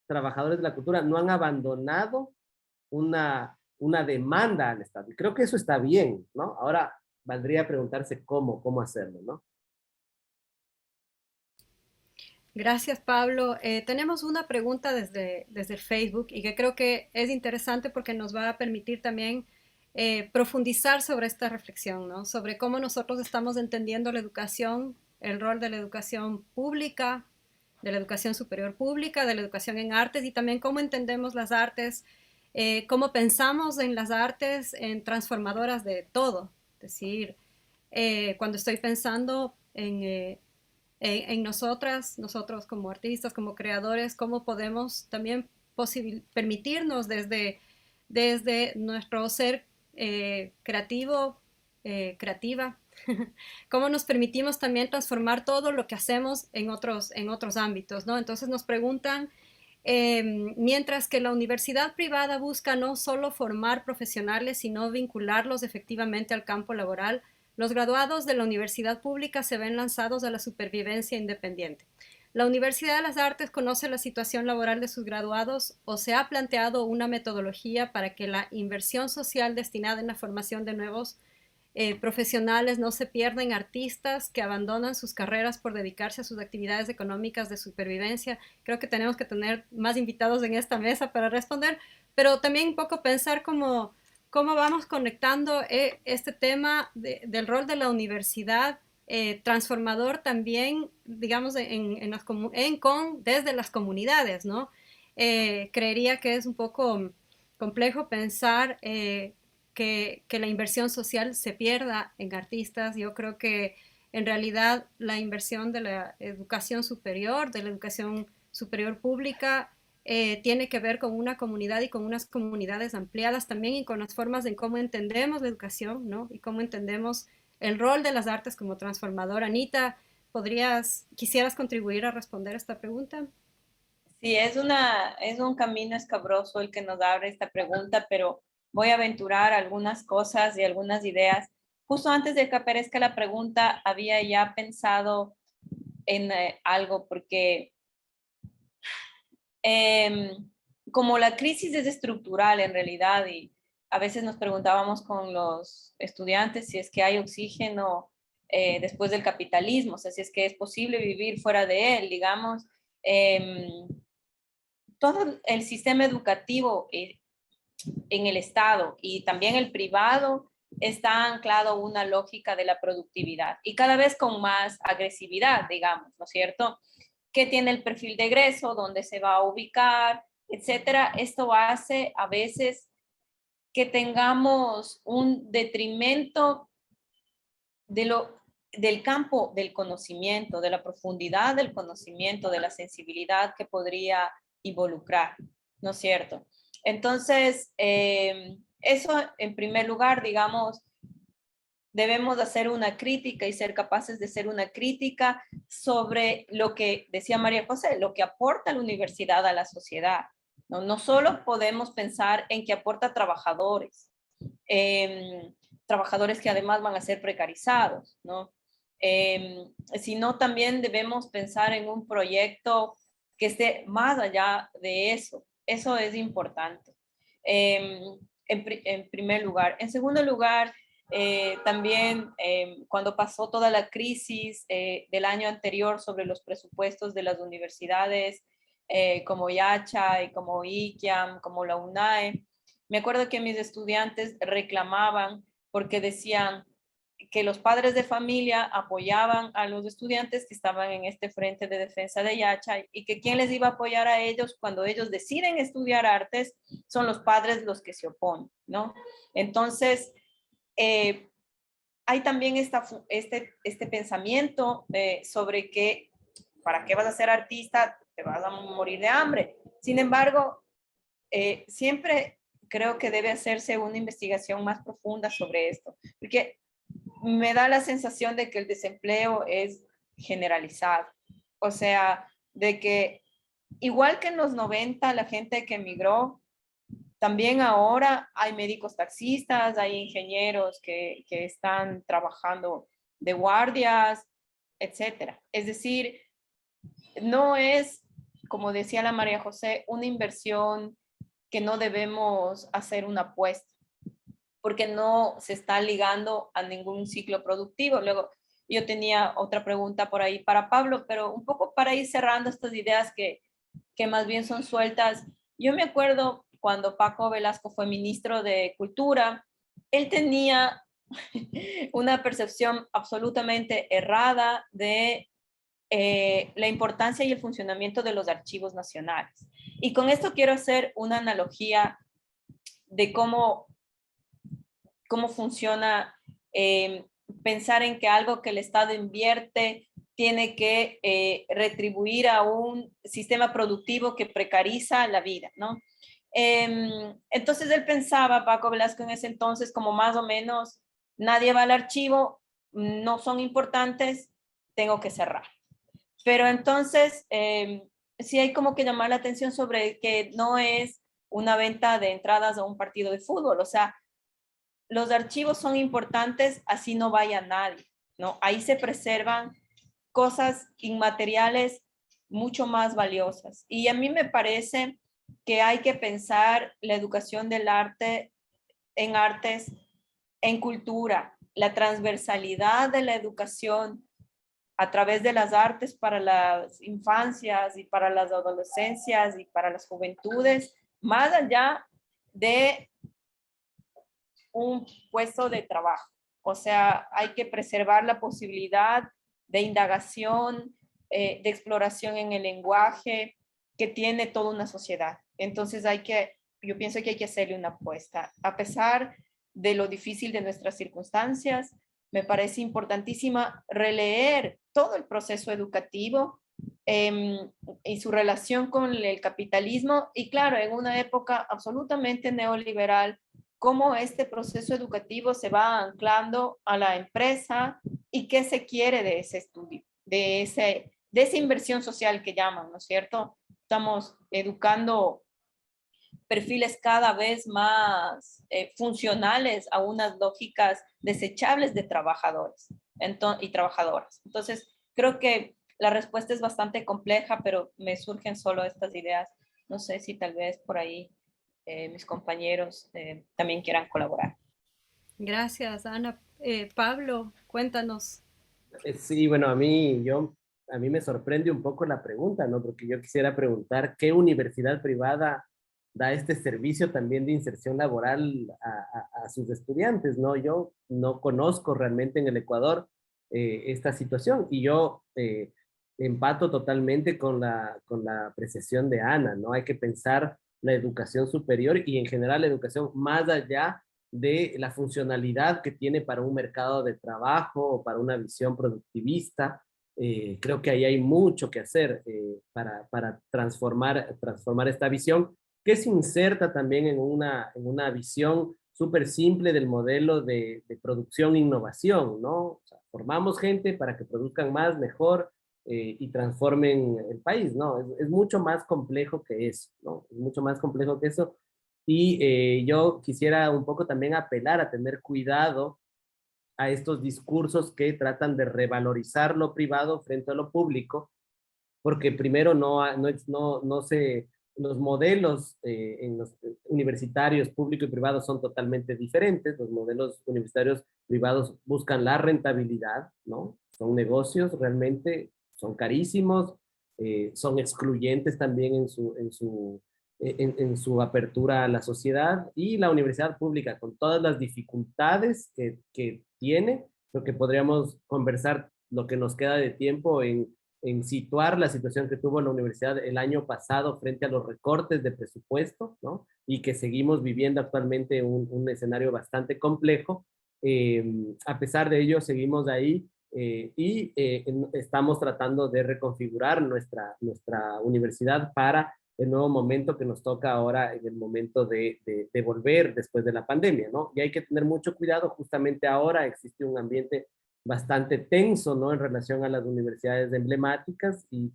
trabajadores de la cultura no han abandonado una demanda al Estado. Y creo que eso está bien, ¿no? Ahora valdría preguntarse cómo hacerlo, ¿no? Gracias, Pablo. Tenemos una pregunta desde el Facebook y que creo que es interesante porque nos va a permitir también profundizar sobre esta reflexión, ¿no? Sobre cómo nosotros estamos entendiendo la educación, el rol de la educación pública, de la educación superior pública, de la educación en artes y también cómo entendemos las artes, cómo pensamos en las artes en transformadoras de todo. Es decir, cuando estoy pensando en nosotros como artistas, como creadores, cómo podemos también permitirnos desde nuestro ser creativo, creativa, cómo nos permitimos también transformar todo lo que hacemos en otros ámbitos, ¿no? Entonces nos preguntan, mientras que la universidad privada busca no solo formar profesionales, sino vincularlos efectivamente al campo laboral, los graduados de la universidad pública se ven lanzados a la supervivencia independiente. ¿La Universidad de las Artes conoce la situación laboral de sus graduados o se ha planteado una metodología para que la inversión social destinada en la formación de nuevos profesionales no se pierda en artistas que abandonan sus carreras por dedicarse a sus actividades económicas de supervivencia? Creo que tenemos que tener más invitados en esta mesa para responder, pero también un poco pensar cómo vamos conectando este tema del rol de la universidad transformador también, digamos, desde las comunidades, ¿no? Creería que es un poco complejo pensar que la inversión social se pierda en artistas. Yo creo que en realidad la inversión de la educación superior pública, tiene que ver con una comunidad y con unas comunidades ampliadas también y con las formas en cómo entendemos la educación, ¿no? Y cómo entendemos el rol de las artes como transformador. Anita, quisieras contribuir a responder esta pregunta? Sí, es un camino escabroso el que nos abre esta pregunta, pero voy a aventurar algunas cosas y algunas ideas. Justo antes de que aparezca la pregunta, había ya pensado en algo, porque como la crisis es estructural en realidad, y a veces nos preguntábamos con los estudiantes si es que hay oxígeno después del capitalismo, o sea, si es que es posible vivir fuera de él, digamos. Todo el sistema educativo en el Estado y también el privado está anclado a una lógica de la productividad y cada vez con más agresividad, digamos, ¿no es cierto? ¿Qué tiene el perfil de egreso? ¿Dónde se va a ubicar? Etcétera. Esto hace a veces que tengamos un detrimento del campo del conocimiento, de la profundidad del conocimiento, de la sensibilidad que podría involucrar, ¿no es cierto? Entonces, eso en primer lugar, digamos, debemos hacer una crítica y ser capaces de hacer una crítica sobre lo que decía María José, lo que aporta la universidad a la sociedad. No solo podemos pensar en que aporta trabajadores, trabajadores que además van a ser precarizados, ¿no? Sino también debemos pensar en un proyecto que esté más allá de eso. Eso es importante. En primer lugar. En segundo lugar, también cuando pasó toda la crisis del año anterior sobre los presupuestos de las universidades, como Yacha y como ICIAM, como la UNAE, me acuerdo que mis estudiantes reclamaban porque decían que los padres de familia apoyaban a los estudiantes que estaban en este frente de defensa de Yacha y que quién les iba a apoyar a ellos cuando ellos deciden estudiar artes son los padres los que se oponen, ¿no? Entonces, hay también este pensamiento sobre que ¿para qué vas a ser artista? Te vas a morir de hambre. Sin embargo, siempre creo que debe hacerse una investigación más profunda sobre esto, porque me da la sensación de que el desempleo es generalizado. O sea, de que igual que en los 90 la gente que emigró, también ahora hay médicos taxistas, hay ingenieros que están trabajando de guardias, etcétera. Es decir, no es, como decía la María José, una inversión que no debemos hacer una apuesta, porque no se está ligando a ningún ciclo productivo. Luego, yo tenía otra pregunta por ahí para Pablo, pero un poco para ir cerrando estas ideas que más bien son sueltas. Yo me acuerdo cuando Paco Velasco fue ministro de Cultura, él tenía una percepción absolutamente errada de la importancia y el funcionamiento de los archivos nacionales. Y con esto quiero hacer una analogía de cómo funciona pensar en que algo que el Estado invierte tiene que retribuir a un sistema productivo que precariza la vida, ¿no? Entonces él pensaba, Paco Velasco en ese entonces, como más o menos, nadie va al archivo, no son importantes, tengo que cerrar. Pero entonces, sí hay como que llamar la atención sobre que no es una venta de entradas a un partido de fútbol, o sea, los archivos son importantes, así no vaya nadie, ¿no? Ahí se preservan cosas inmateriales mucho más valiosas. Y a mí me parece que hay que pensar la educación del arte en artes, en cultura, la transversalidad de la educación a través de las artes para las infancias y para las adolescencias y para las juventudes, más allá de un puesto de trabajo. O sea, hay que preservar la posibilidad de indagación, de exploración en el lenguaje que tiene toda una sociedad. Entonces yo pienso que hay que hacerle una apuesta. A pesar de lo difícil de nuestras circunstancias, me parece importantísima releer todo el proceso educativo y su relación con el capitalismo. Y claro, en una época absolutamente neoliberal, cómo este proceso educativo se va anclando a la empresa y qué se quiere de ese estudio, de esa inversión social que llaman, ¿no es cierto? Estamos educando perfiles cada vez más funcionales a unas lógicas desechables de trabajadores y trabajadoras. Entonces, creo que la respuesta es bastante compleja, pero me surgen solo estas ideas. No sé si tal vez por ahí mis compañeros también quieran colaborar. Gracias, Ana. Pablo, cuéntanos. Sí, bueno, a mí me sorprende un poco la pregunta, ¿no? Porque yo quisiera preguntar, ¿qué universidad privada da este servicio también de inserción laboral a sus estudiantes, ¿no? Yo no conozco realmente en el Ecuador esta situación y yo empato totalmente con la apreciación de Ana, ¿no? Hay que pensar la educación superior y en general la educación más allá de la funcionalidad que tiene para un mercado de trabajo o para una visión productivista. Creo que ahí hay mucho que hacer para transformar esta visión que se inserta también en una visión súper simple del modelo de producción e innovación, ¿no? O sea, formamos gente para que produzcan más, mejor y transformen el país, ¿no? Es mucho más complejo que eso, ¿no? Es mucho más complejo que eso. Y yo quisiera un poco también apelar a tener cuidado a estos discursos que tratan de revalorizar lo privado frente a lo público, porque primero los modelos en los universitarios público y privado son totalmente diferentes. Los modelos universitarios privados buscan la rentabilidad, ¿no? Son negocios realmente, son carísimos, son excluyentes también en su apertura a la sociedad, y la universidad pública, con todas las dificultades que tiene, lo que podríamos conversar lo que nos queda de tiempo en situar la situación que tuvo la universidad el año pasado frente a los recortes de presupuesto, ¿no? Y que seguimos viviendo actualmente un escenario bastante complejo. A pesar de ello, seguimos ahí y estamos tratando de reconfigurar nuestra universidad para el nuevo momento que nos toca ahora en el momento de volver después de la pandemia, ¿no? Y hay que tener mucho cuidado, justamente ahora existe un ambiente bastante tenso, ¿no? En relación a las universidades emblemáticas y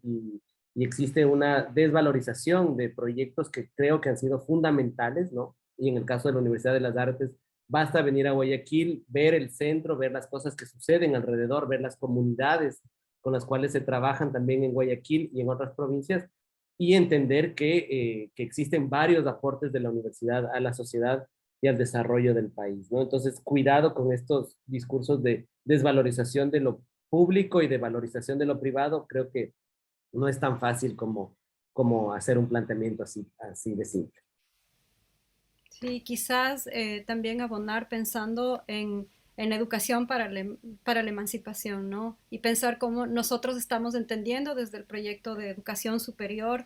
existe una desvalorización de proyectos que creo que han sido fundamentales, ¿no? Y en el caso de la Universidad de las Artes, basta venir a Guayaquil, ver el centro, ver las cosas que suceden alrededor, ver las comunidades con las cuales se trabajan también en Guayaquil y en otras provincias, y entender que existen varios aportes de la universidad a la sociedad y al desarrollo del país, ¿no? Entonces, cuidado con estos discursos de desvalorización de lo público y de valorización de lo privado. Creo que no es tan fácil como hacer un planteamiento así de simple. Sí, quizás también abonar pensando en educación para la emancipación, ¿no? Y pensar cómo nosotros estamos entendiendo desde el proyecto de educación superior,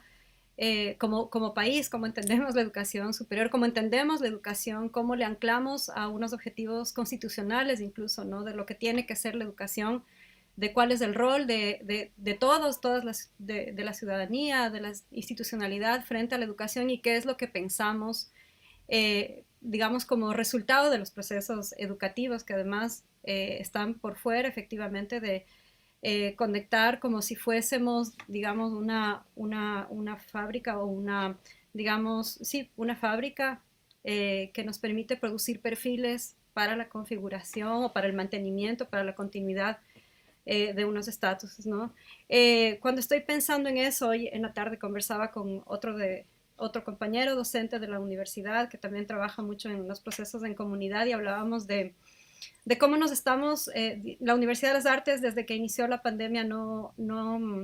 como país, cómo entendemos la educación superior, cómo entendemos la educación, cómo le anclamos a unos objetivos constitucionales incluso, ¿no? De lo que tiene que ser la educación, de cuál es el rol de todos, de la ciudadanía, de la institucionalidad frente a la educación y qué es lo que pensamos digamos, como resultado de los procesos educativos que además están por fuera efectivamente de conectar como si fuésemos, digamos, una fábrica o digamos, sí, una fábrica que nos permite producir perfiles para la configuración o para el mantenimiento, para la continuidad de unos estatus, ¿no? Cuando estoy pensando en eso, hoy en la tarde conversaba con otro compañero docente de la universidad que también trabaja mucho en los procesos en comunidad y hablábamos de cómo nos estamos, la Universidad de las Artes desde que inició la pandemia no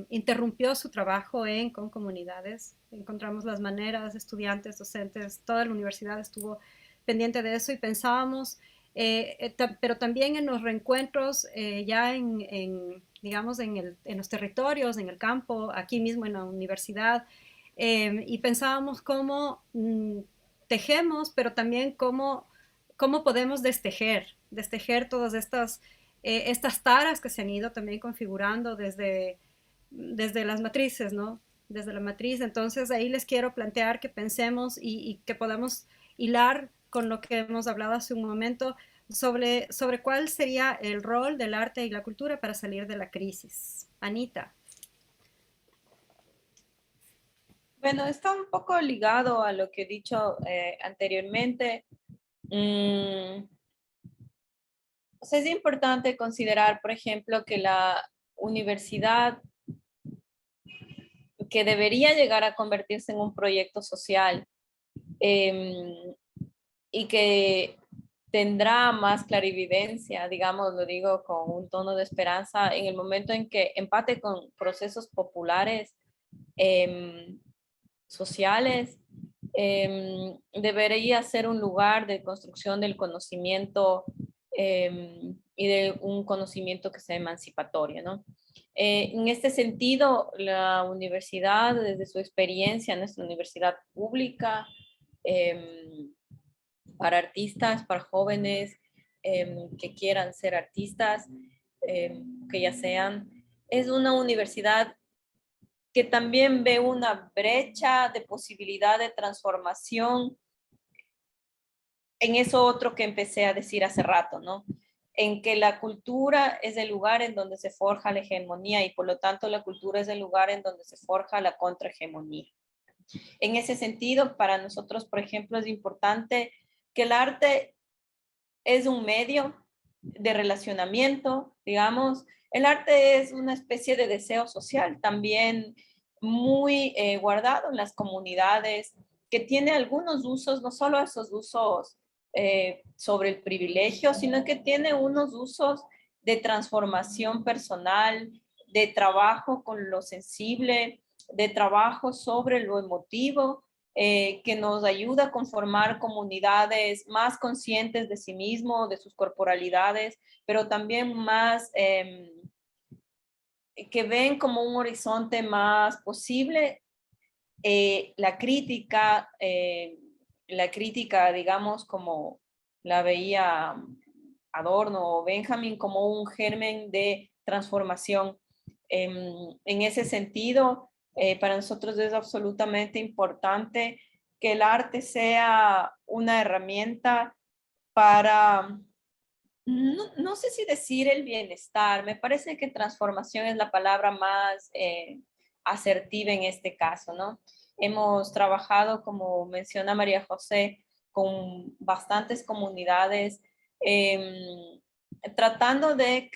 interrumpió su trabajo con comunidades. Encontramos las maneras, estudiantes, docentes, toda la universidad estuvo pendiente de eso y pensábamos, pero también en los reencuentros ya digamos, en los territorios, en el campo, aquí mismo en la universidad, y pensábamos cómo tejemos, pero también cómo podemos destejer todas estas taras que se han ido también configurando desde las matrices, ¿no? Desde la matriz. Entonces ahí les quiero plantear que pensemos y que podamos hilar con lo que hemos hablado hace un momento sobre cuál sería el rol del arte y la cultura para salir de la crisis. Anita. Bueno, está un poco ligado a lo que he dicho anteriormente. O sea, es importante considerar, por ejemplo, que la universidad, que debería llegar a convertirse en un proyecto social y que tendrá más clarividencia, digamos, lo digo con un tono de esperanza, en el momento en que empate con procesos populares sociales, debería ser un lugar de construcción del conocimiento y de un conocimiento que sea emancipatorio, ¿no? En este sentido, la universidad, desde su experiencia, nuestra universidad pública, para artistas, para jóvenes que quieran ser artistas, que ya sean, es una universidad que también ve una brecha de posibilidad de transformación en eso otro que empecé a decir hace rato, ¿no? En que la cultura es el lugar en donde se forja la hegemonía y por lo tanto la cultura es el lugar en donde se forja la contrahegemonía. En ese sentido, para nosotros, por ejemplo, es importante que el arte es un medio de relacionamiento, digamos. El arte es una especie de deseo social también muy guardado en las comunidades, que tiene algunos usos, no solo esos usos sobre el privilegio, sino que tiene unos usos de transformación personal, de trabajo con lo sensible, de trabajo sobre lo emotivo, que nos ayuda a conformar comunidades más conscientes de sí mismo, de sus corporalidades, pero también más que ven como un horizonte más posible la crítica, digamos, como la veía Adorno o Benjamin, como un germen de transformación. En ese sentido, Para nosotros es absolutamente importante que el arte sea una herramienta para, no sé si decir el bienestar, me parece que transformación es la palabra más asertiva en este caso, ¿no? Hemos trabajado, como menciona María José, con bastantes comunidades, tratando de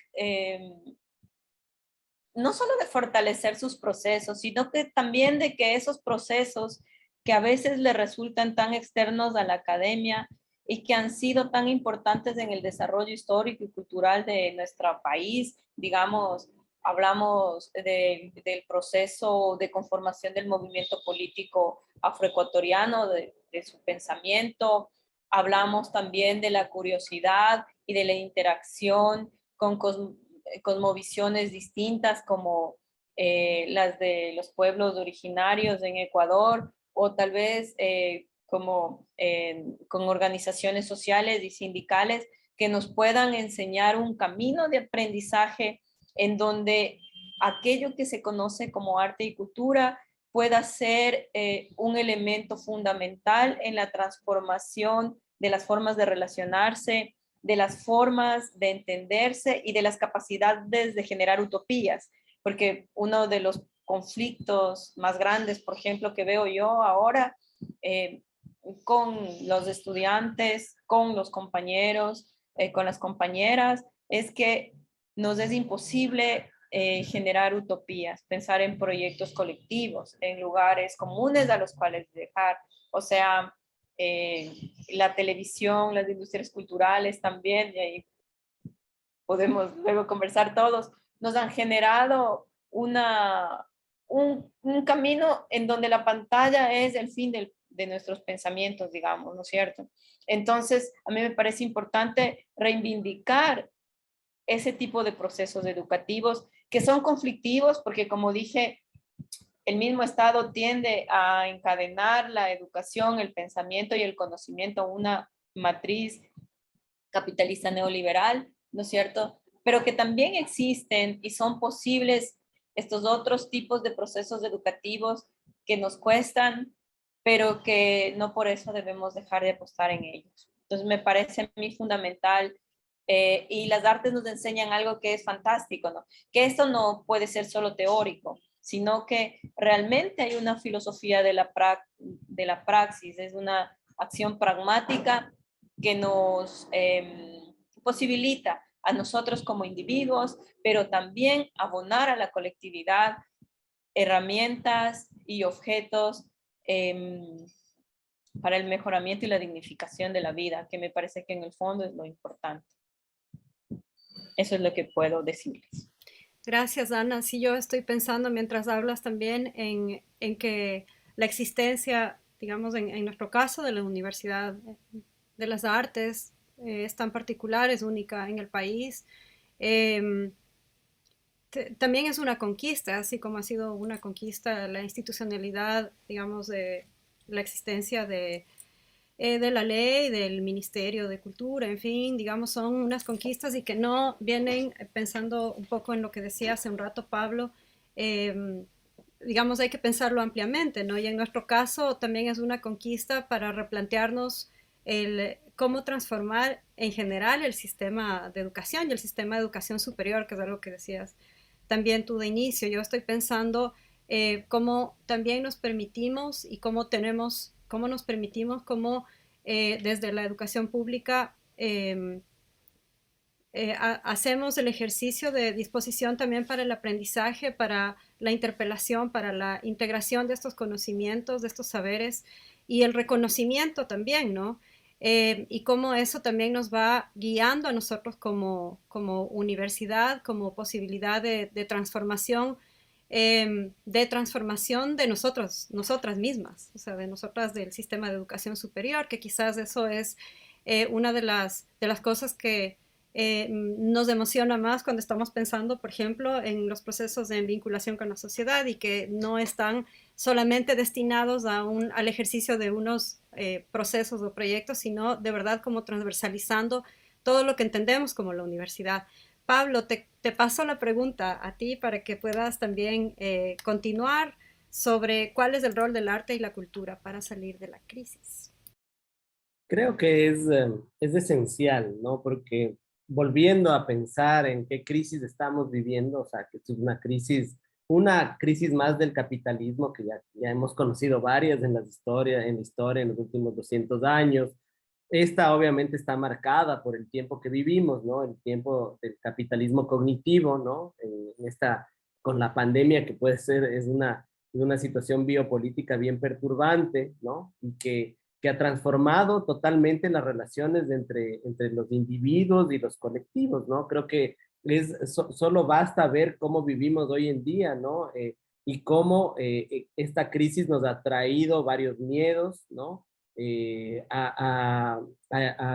no solo de fortalecer sus procesos, sino que también de que esos procesos que a veces le resultan tan externos a la academia y que han sido tan importantes en el desarrollo histórico y cultural de nuestro país, digamos, hablamos del proceso de conformación del movimiento político afroecuatoriano, de su pensamiento, hablamos también de la curiosidad y de la interacción con cosmovisiones distintas como las de los pueblos originarios en Ecuador o tal vez como con organizaciones sociales y sindicales que nos puedan enseñar un camino de aprendizaje en donde aquello que se conoce como arte y cultura pueda ser un elemento fundamental en la transformación de las formas de relacionarse, de las formas de entenderse y de las capacidades de generar utopías, porque uno de los conflictos más grandes, por ejemplo, que veo yo ahora eh, con los estudiantes, con los compañeros, con las compañeras, es que nos es imposible generar utopías, pensar en proyectos colectivos, en lugares comunes a los cuales dejar. O sea, la televisión, las industrias culturales también, y ahí podemos luego conversar todos, nos han generado un camino en donde la pantalla es el fin de nuestros pensamientos, digamos, ¿no es cierto? Entonces, a mí me parece importante reivindicar ese tipo de procesos educativos que son conflictivos porque, como dije, el mismo Estado tiende a encadenar la educación, el pensamiento y el conocimiento a una matriz capitalista neoliberal, ¿no es cierto? Pero que también existen y son posibles estos otros tipos de procesos educativos que nos cuestan, pero que no por eso debemos dejar de apostar en ellos. Entonces me parece a mí fundamental y las artes nos enseñan algo que es fantástico, ¿no? Que esto no puede ser solo teórico, sino que realmente hay una filosofía de la praxis, es una acción pragmática que nos posibilita a nosotros como individuos, pero también abonar a la colectividad herramientas y objetos para el mejoramiento y la dignificación de la vida, que me parece que en el fondo es lo importante. Eso es lo que puedo decirles. Gracias, Ana. Sí, yo estoy pensando mientras hablas también en que la existencia, digamos, en nuestro caso de la Universidad de las Artes es tan particular, es única en el país. Eh, También es una conquista, así como ha sido una conquista la institucionalidad, digamos, de la existencia de la ley, del Ministerio de Cultura, en fin, digamos, son unas conquistas y que no vienen pensando un poco en lo que decía hace un rato Pablo, eh, digamos, hay que pensarlo ampliamente, ¿no? Y en nuestro caso también es una conquista para replantearnos el cómo transformar en general el sistema de educación y el sistema de educación superior, que es algo que decías también tú de inicio. Yo estoy pensando cómo también nos permitimos y cómo tenemos, cómo nos permitimos, cómo desde la educación pública hacemos el ejercicio de disposición también para el aprendizaje, para la interpelación, para la integración de estos conocimientos, de estos saberes y el reconocimiento también, ¿no? Y cómo eso también nos va guiando a nosotros como universidad, como posibilidad de transformación, de nosotros, nosotras mismas, o sea, de nosotras del sistema de educación superior, que quizás eso es una de las cosas que nos emociona más cuando estamos pensando, por ejemplo, en los procesos de vinculación con la sociedad y que no están solamente destinados al ejercicio de unos procesos o proyectos, sino de verdad como transversalizando todo lo que entendemos como la universidad. Pablo, te paso la pregunta a ti para que puedas también continuar sobre cuál es el rol del arte y la cultura para salir de la crisis. Creo que es esencial, ¿no? Porque volviendo a pensar en qué crisis estamos viviendo, o sea, que es una crisis más del capitalismo, que ya hemos conocido varias en la historia, en los últimos 200 años. Esta obviamente está marcada por el tiempo que vivimos, ¿no? El tiempo del capitalismo cognitivo, ¿no? Con la pandemia que puede ser, es una situación biopolítica bien perturbante, ¿no? Y que ha transformado totalmente las relaciones entre los individuos y los colectivos, ¿no? Creo que solo basta ver cómo vivimos hoy en día, ¿no? Y cómo esta crisis nos ha traído varios miedos, ¿no? Ha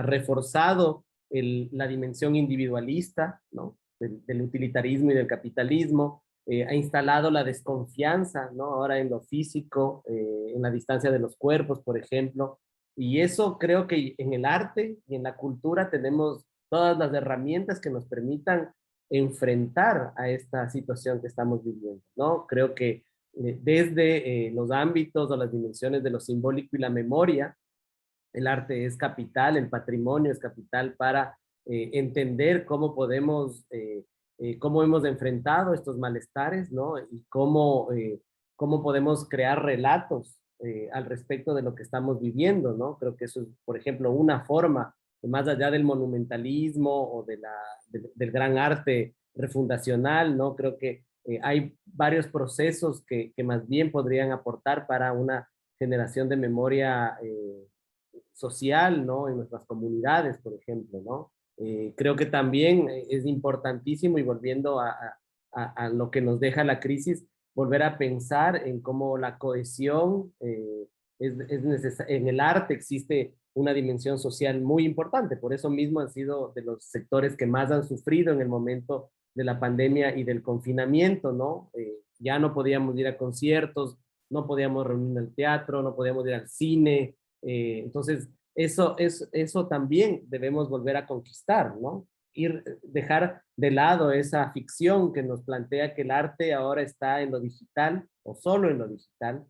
reforzado la dimensión individualista, ¿no? Del utilitarismo y del capitalismo, ha instalado la desconfianza, ¿no? Ahora en lo físico, en la distancia de los cuerpos, por ejemplo. Y eso creo que en el arte y en la cultura tenemos todas las herramientas que nos permitan enfrentar a esta situación que estamos viviendo, ¿no? Creo que desde los ámbitos o las dimensiones de lo simbólico y la memoria, el arte es capital, el patrimonio es capital para entender cómo hemos enfrentado estos malestares, ¿no? Y cómo podemos crear relatos al respecto de lo que estamos viviendo, ¿no? Creo que eso es, por ejemplo, una forma, más allá del monumentalismo o del gran arte refundacional, ¿no? Creo que hay varios procesos que más bien podrían aportar para una generación de memoria social, ¿no? En nuestras comunidades, por ejemplo, ¿no? Creo que también es importantísimo, y volviendo a lo que nos deja la crisis, volver a pensar en cómo la cohesión en el arte existe una dimensión social muy importante. Por eso mismo han sido de los sectores que más han sufrido en el momento de la pandemia y del confinamiento, ¿no? Ya no podíamos ir a conciertos, no podíamos reunirnos en el teatro, no podíamos ir al cine. Entonces, eso también debemos volver a conquistar, ¿no? Dejar de lado esa ficción que nos plantea que el arte ahora está en lo digital o solo en lo digital,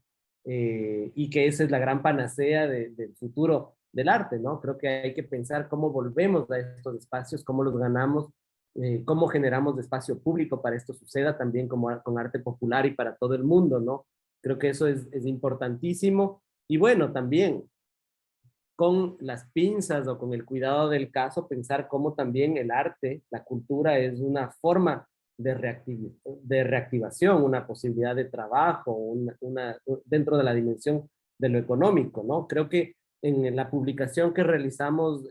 y que esa es la gran panacea del futuro del arte, ¿no? Creo que hay que pensar cómo volvemos a estos espacios, cómo los ganamos, cómo generamos espacio público para esto suceda también como con arte popular y para todo el mundo, ¿no? Creo que eso es importantísimo. Y bueno, también con las pinzas o con el cuidado del caso, pensar cómo también el arte, la cultura es una forma de reactivación, una posibilidad de trabajo, dentro de la dimensión de lo económico, ¿no? Creo que en la publicación que realizamos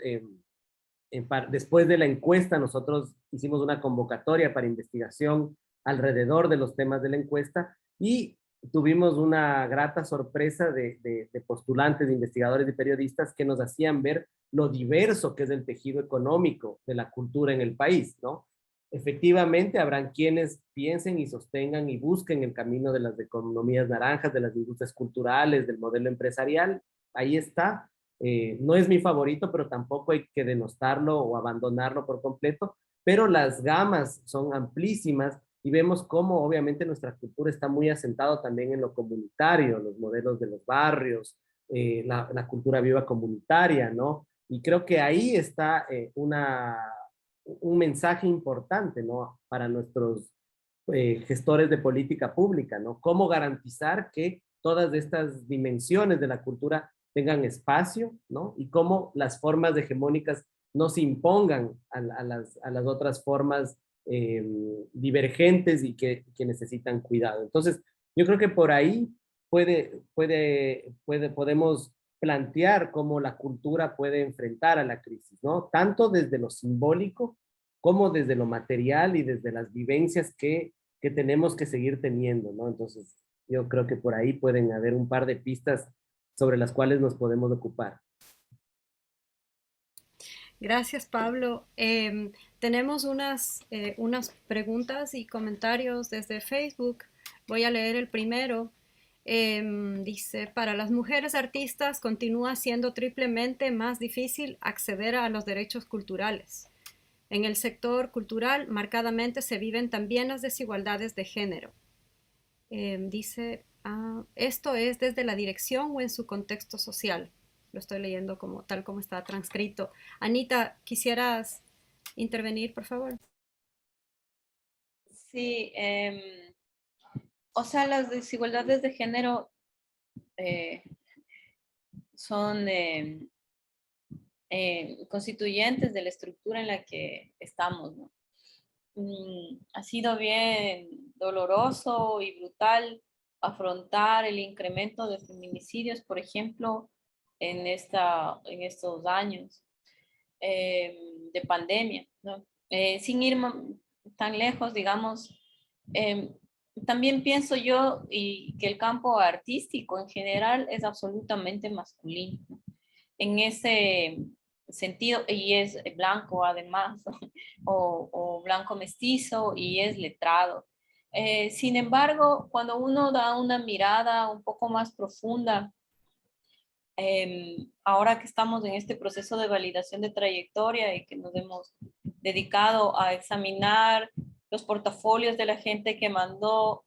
después de la encuesta, nosotros hicimos una convocatoria para investigación alrededor de los temas de la encuesta y tuvimos una grata sorpresa de postulantes, de investigadores y periodistas que nos hacían ver lo diverso que es el tejido económico de la cultura en el país, ¿no? Efectivamente, habrán quienes piensen y sostengan y busquen el camino de las economías naranjas, de las industrias culturales, del modelo empresarial. Ahí está. No es mi favorito, pero tampoco hay que denostarlo o abandonarlo por completo, pero las gamas son amplísimas y vemos cómo obviamente nuestra cultura está muy asentado también en lo comunitario, los modelos de los barrios, la cultura viva comunitaria, ¿no? Y creo que ahí está un mensaje importante, ¿no? Para nuestros gestores de política pública, ¿no? Cómo garantizar que todas estas dimensiones de la cultura tengan espacio, ¿no? Y cómo las formas hegemónicas no se impongan a las otras formas divergentes y que necesitan cuidado. Entonces, yo creo que por ahí podemos plantear cómo la cultura puede enfrentar a la crisis, ¿no? Tanto desde lo simbólico como desde lo material y desde las vivencias que tenemos que seguir teniendo, ¿no? Entonces, yo creo que por ahí pueden haber un par de pistas sobre las cuales nos podemos ocupar. Gracias, Pablo. Tenemos unas preguntas y comentarios desde Facebook. Voy a leer el primero. Dice, para las mujeres artistas continúa siendo triplemente más difícil acceder a los derechos culturales. En el sector cultural marcadamente se viven también las desigualdades de género. Dice, ¿Esto es desde la dirección o en su contexto social? Lo estoy leyendo como, tal como está transcrito. Anita, ¿quisieras intervenir, por favor? Sí, o sea, las desigualdades de género son constituyentes de la estructura en la que estamos, ¿no? Ha sido bien doloroso y brutal afrontar el incremento de feminicidios, por ejemplo, en estos años de pandemia, ¿no? Sin ir tan lejos, digamos, eh, también pienso yo y que el campo artístico en general es absolutamente masculino, ¿no? En ese sentido, y es blanco además, o blanco mestizo, y es letrado. Sin embargo, cuando uno da una mirada un poco más profunda, ahora que estamos en este proceso de validación de trayectoria y que nos hemos dedicado a examinar los portafolios de la gente que mandó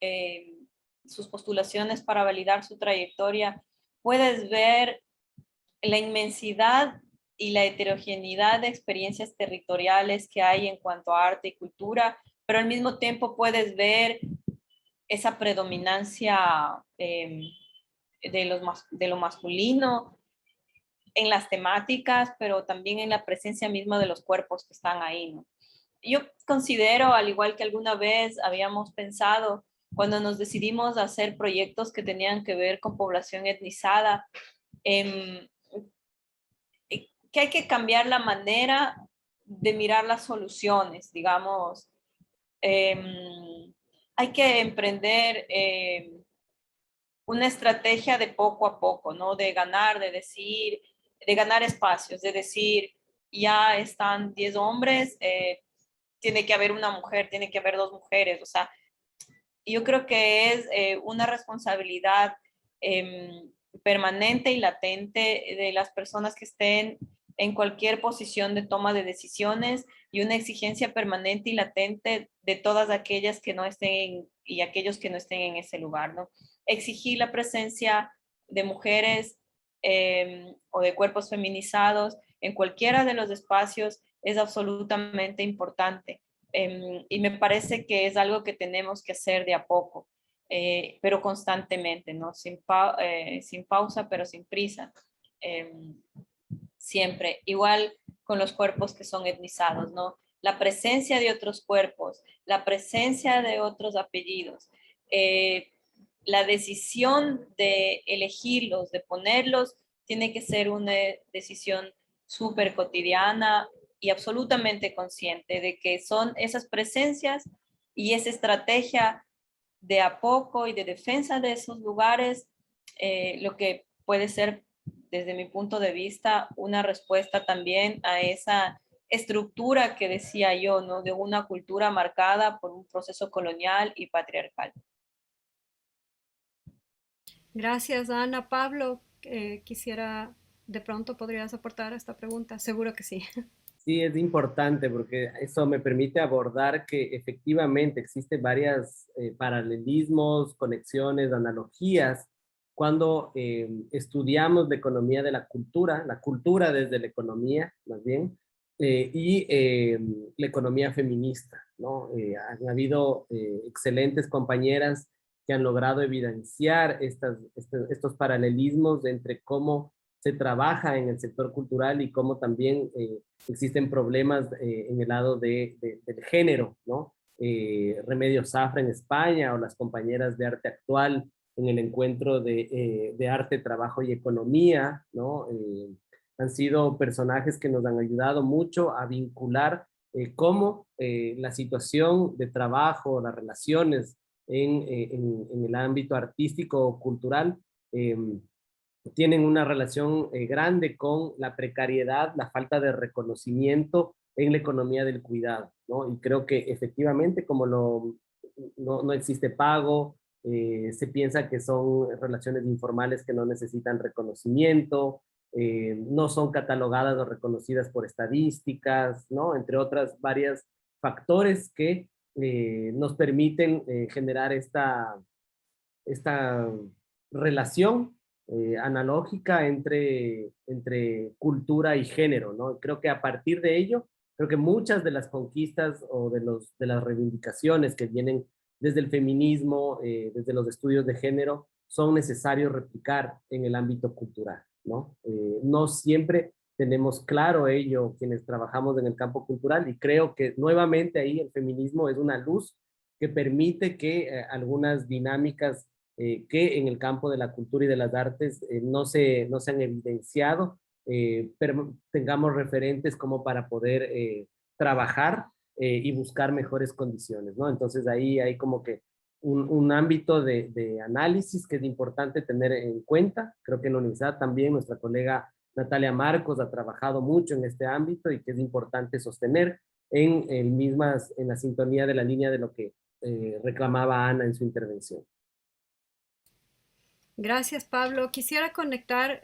sus postulaciones para validar su trayectoria, puedes ver la inmensidad y la heterogeneidad de experiencias territoriales que hay en cuanto a arte y cultura, pero al mismo tiempo puedes ver esa predominancia de lo masculino en las temáticas, pero también en la presencia misma de los cuerpos que están ahí, ¿no? Yo considero, al igual que alguna vez habíamos pensado, cuando nos decidimos a hacer proyectos que tenían que ver con población etnizada, eh, que hay que cambiar la manera de mirar las soluciones, digamos. Hay que emprender una estrategia de poco a poco, ¿no? De ganar, de decir, de ganar espacios, de decir, ya están 10 hombres, tiene que haber una mujer, tiene que haber 2 mujeres, o sea, yo creo que es una responsabilidad permanente y latente de las personas que estén en cualquier posición de toma de decisiones y una exigencia permanente y latente de todas aquellas que no estén y aquellos que no estén en ese lugar, ¿no? Exigir la presencia de mujeres o de cuerpos feminizados en cualquiera de los espacios es absolutamente importante. Y me parece que es algo que tenemos que hacer de a poco, pero constantemente, ¿no? Sin pausa, pero sin prisa. Eh, Siempre, igual con los cuerpos que son etnizados, ¿no? La presencia de otros cuerpos, la presencia de otros apellidos, eh, la decisión de elegirlos, de ponerlos, tiene que ser una decisión súper cotidiana y absolutamente consciente de que son esas presencias y esa estrategia de a poco y de defensa de esos lugares, lo que puede ser, desde mi punto de vista, una respuesta también a esa estructura que decía yo, ¿no? De una cultura marcada por un proceso colonial y patriarcal. Gracias, Ana. Pablo, quisiera, de pronto podrías aportar a esta pregunta. Seguro que sí. Sí, es importante porque eso me permite abordar que efectivamente existen varias paralelismos, conexiones, analogías cuando estudiamos la economía de la cultura desde la economía, más bien, la economía feminista, ¿no? Han habido excelentes compañeras que han logrado evidenciar estos paralelismos entre cómo se trabaja en el sector cultural y cómo también existen problemas en el lado del género, ¿no? Remedios Zafra en España o las compañeras de arte actual en el encuentro de arte, trabajo y economía, ¿no? Han sido personajes que nos han ayudado mucho a vincular cómo la situación de trabajo, las relaciones en el ámbito artístico o cultural tienen una relación grande con la precariedad, la falta de reconocimiento en la economía del cuidado, ¿no? Y creo que efectivamente, como no existe pago, se piensa que son relaciones informales que no necesitan reconocimiento, no son catalogadas o reconocidas por estadísticas, ¿no? Entre otras varias factores que nos permiten generar esta relación analógica entre cultura y género, ¿no? Creo que a partir de ello, creo que muchas de las conquistas o de las reivindicaciones que vienen desde el feminismo, desde los estudios de género, son necesarios replicar en el ámbito cultural, ¿no? No siempre tenemos claro ello quienes trabajamos en el campo cultural, y creo que nuevamente ahí el feminismo es una luz que permite que algunas dinámicas que en el campo de la cultura y de las artes no se han evidenciado, pero tengamos referentes como para poder trabajar y buscar mejores condiciones, ¿no? Entonces ahí hay como que un ámbito de análisis que es importante tener en cuenta. Creo que en la universidad también nuestra colega Natalia Marcos ha trabajado mucho en este ámbito y que es importante sostener en la sintonía de la línea de lo que reclamaba Ana en su intervención. Gracias, Pablo. Quisiera conectar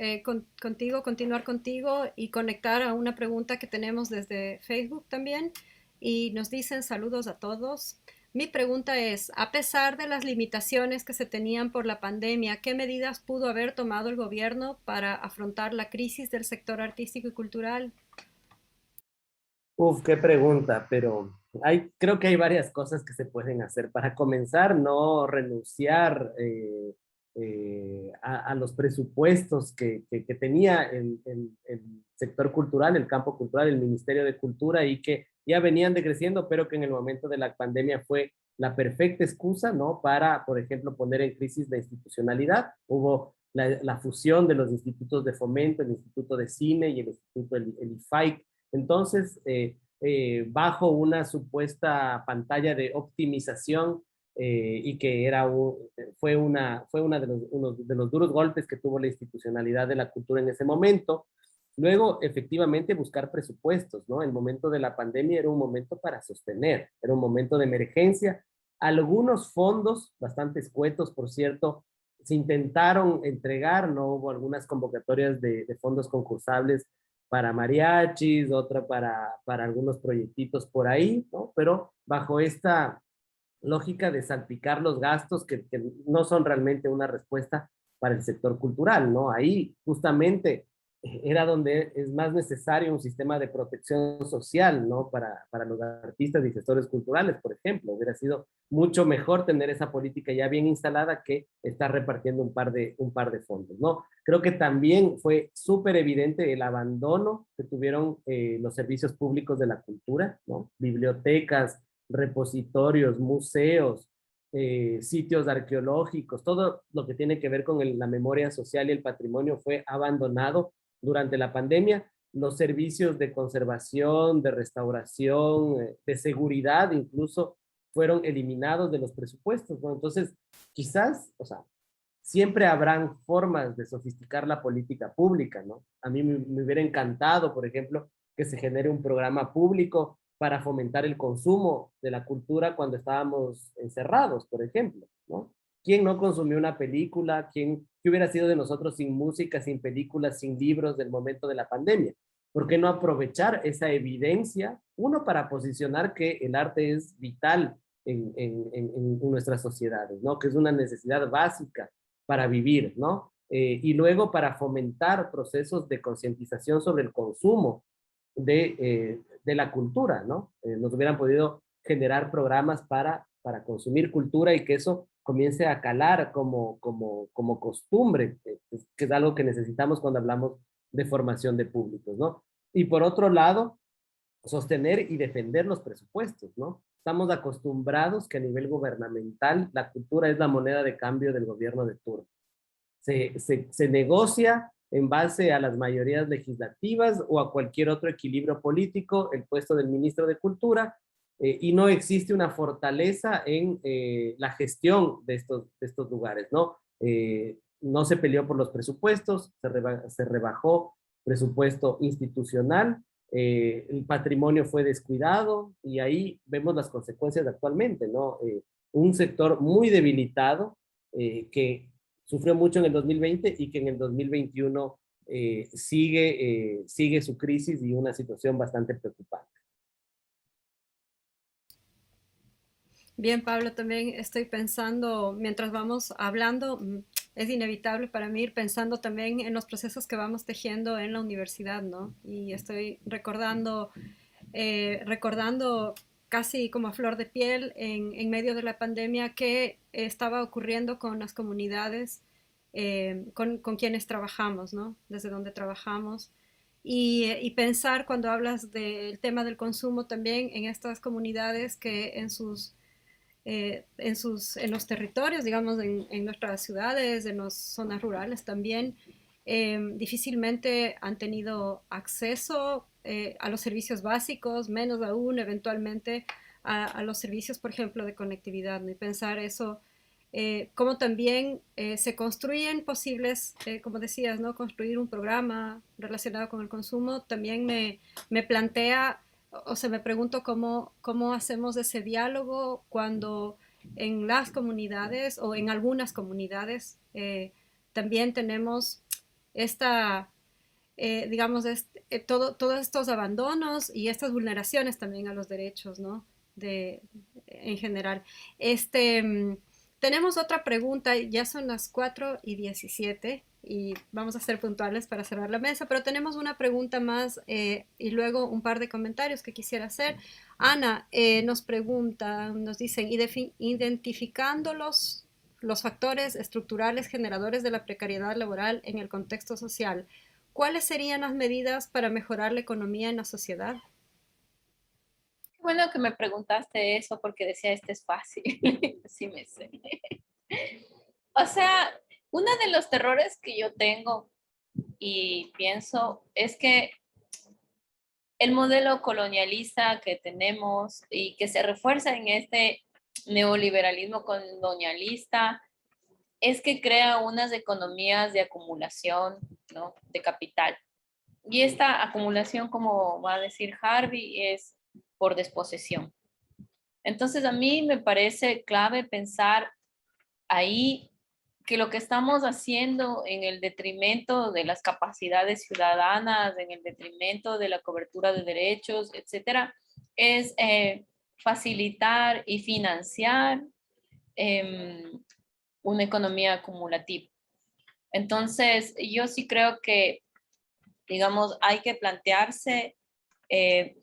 contigo, continuar contigo y conectar a una pregunta que tenemos desde Facebook también. Y nos dicen saludos a todos. Mi pregunta es, a pesar de las limitaciones que se tenían por la pandemia, ¿qué medidas pudo haber tomado el gobierno para afrontar la crisis del sector artístico y cultural? Uf, qué pregunta, pero creo que hay varias cosas que se pueden hacer. Para comenzar, no renunciar a los presupuestos que tenía el sector cultural, el campo cultural, el Ministerio de Cultura, y que ya venían decreciendo, pero que en el momento de la pandemia fue la perfecta excusa, ¿no? Para, por ejemplo, poner en crisis la institucionalidad. Hubo la fusión de los institutos de fomento, el Instituto de Cine y el Instituto, el IFAIC. Entonces, bajo una supuesta pantalla de optimización y que fue una uno de los duros golpes que tuvo la institucionalidad de la cultura en ese momento. Luego, efectivamente, buscar presupuestos, ¿no? El momento de la pandemia era un momento para sostener, era un momento de emergencia. Algunos fondos, bastante escuetos, por cierto, se intentaron entregar, ¿no? Hubo algunas convocatorias de fondos concursables para mariachis, otra para algunos proyectitos por ahí, ¿no? Pero bajo esta lógica de salpicar los gastos que no son realmente una respuesta para el sector cultural, ¿no? Ahí justamente era donde es más necesario un sistema de protección social, ¿no? Para los artistas y gestores culturales, por ejemplo. Hubiera sido mucho mejor tener esa política ya bien instalada que estar repartiendo un par de fondos, ¿no? Creo que también fue súper evidente el abandono que tuvieron los servicios públicos de la cultura, ¿no? Bibliotecas, repositorios, museos, sitios arqueológicos, todo lo que tiene que ver con la memoria social y el patrimonio fue abandonado durante la pandemia. Los servicios de conservación, de restauración, de seguridad incluso fueron eliminados de los presupuestos, ¿no? Entonces, quizás, o sea, siempre habrán formas de sofisticar la política pública, ¿no? A mí me hubiera encantado, por ejemplo, que se genere un programa público para fomentar el consumo de la cultura cuando estábamos encerrados, por ejemplo, ¿no? ¿Quién no consumió una película? ¿Qué hubiera sido de nosotros sin música, sin películas, sin libros del momento de la pandemia? ¿Por qué no aprovechar esa evidencia? Uno, para posicionar que el arte es vital en nuestras sociedades, ¿no? Que es una necesidad básica para vivir, ¿no? Y luego para fomentar procesos de concientización sobre el consumo de la cultura, ¿no? Nos hubieran podido generar programas para consumir cultura y que eso comience a calar como costumbre, que es algo que necesitamos cuando hablamos de formación de públicos, ¿no? Y por otro lado, sostener y defender los presupuestos, ¿no? Estamos acostumbrados que a nivel gubernamental la cultura es la moneda de cambio del gobierno de turno. Se negocia en base a las mayorías legislativas o a cualquier otro equilibrio político el puesto del ministro de Cultura, y no existe una fortaleza en la gestión de estos lugares, ¿no? No se peleó por los presupuestos, se rebajó presupuesto institucional, el patrimonio fue descuidado y ahí vemos las consecuencias actualmente, ¿no? Un sector muy debilitado que sufrió mucho en el 2020 y que en el 2021 sigue su crisis y una situación bastante preocupante. Bien, Pablo, también estoy pensando, mientras vamos hablando, es inevitable para mí ir pensando también en los procesos que vamos tejiendo en la universidad, ¿no? Y estoy recordando casi como a flor de piel en medio de la pandemia qué estaba ocurriendo con las comunidades con quienes trabajamos, ¿no? Desde donde trabajamos. Y pensar cuando hablas del tema del consumo también en estas comunidades que en los territorios, digamos, en nuestras ciudades, en las zonas rurales también, difícilmente han tenido acceso a los servicios básicos, menos aún eventualmente a los servicios, por ejemplo, de conectividad, ¿no? Y pensar eso, cómo también se construyen posibles, como decías, ¿no? Construir un programa relacionado con el consumo también me plantea, o sea, me pregunto cómo hacemos ese diálogo cuando en las comunidades o en algunas comunidades también tenemos esta, digamos, todos estos abandonos y estas vulneraciones también a los derechos, ¿no? En general. Tenemos otra pregunta, ya son las 4:17 y vamos a ser puntuales para cerrar la mesa, pero tenemos una pregunta más y luego un par de comentarios que quisiera hacer. Ana nos pregunta, nos dicen, identificando los factores estructurales generadores de la precariedad laboral en el contexto social, ¿cuáles serían las medidas para mejorar la economía en la sociedad? Qué bueno que me preguntaste eso porque decía, este es fácil. Sí me sé. O sea, uno de los terrores que yo tengo y pienso es que el modelo colonialista que tenemos y que se refuerza en este neoliberalismo colonialista es que crea unas economías de acumulación, ¿no? De capital. Y esta acumulación, como va a decir Harvey, es por desposesión. Entonces, a mí me parece clave pensar ahí que lo que estamos haciendo en el detrimento de las capacidades ciudadanas, en el detrimento de la cobertura de derechos, etcétera, es facilitar y financiar una economía acumulativa. Entonces, yo sí creo que, digamos, hay que plantearse eh,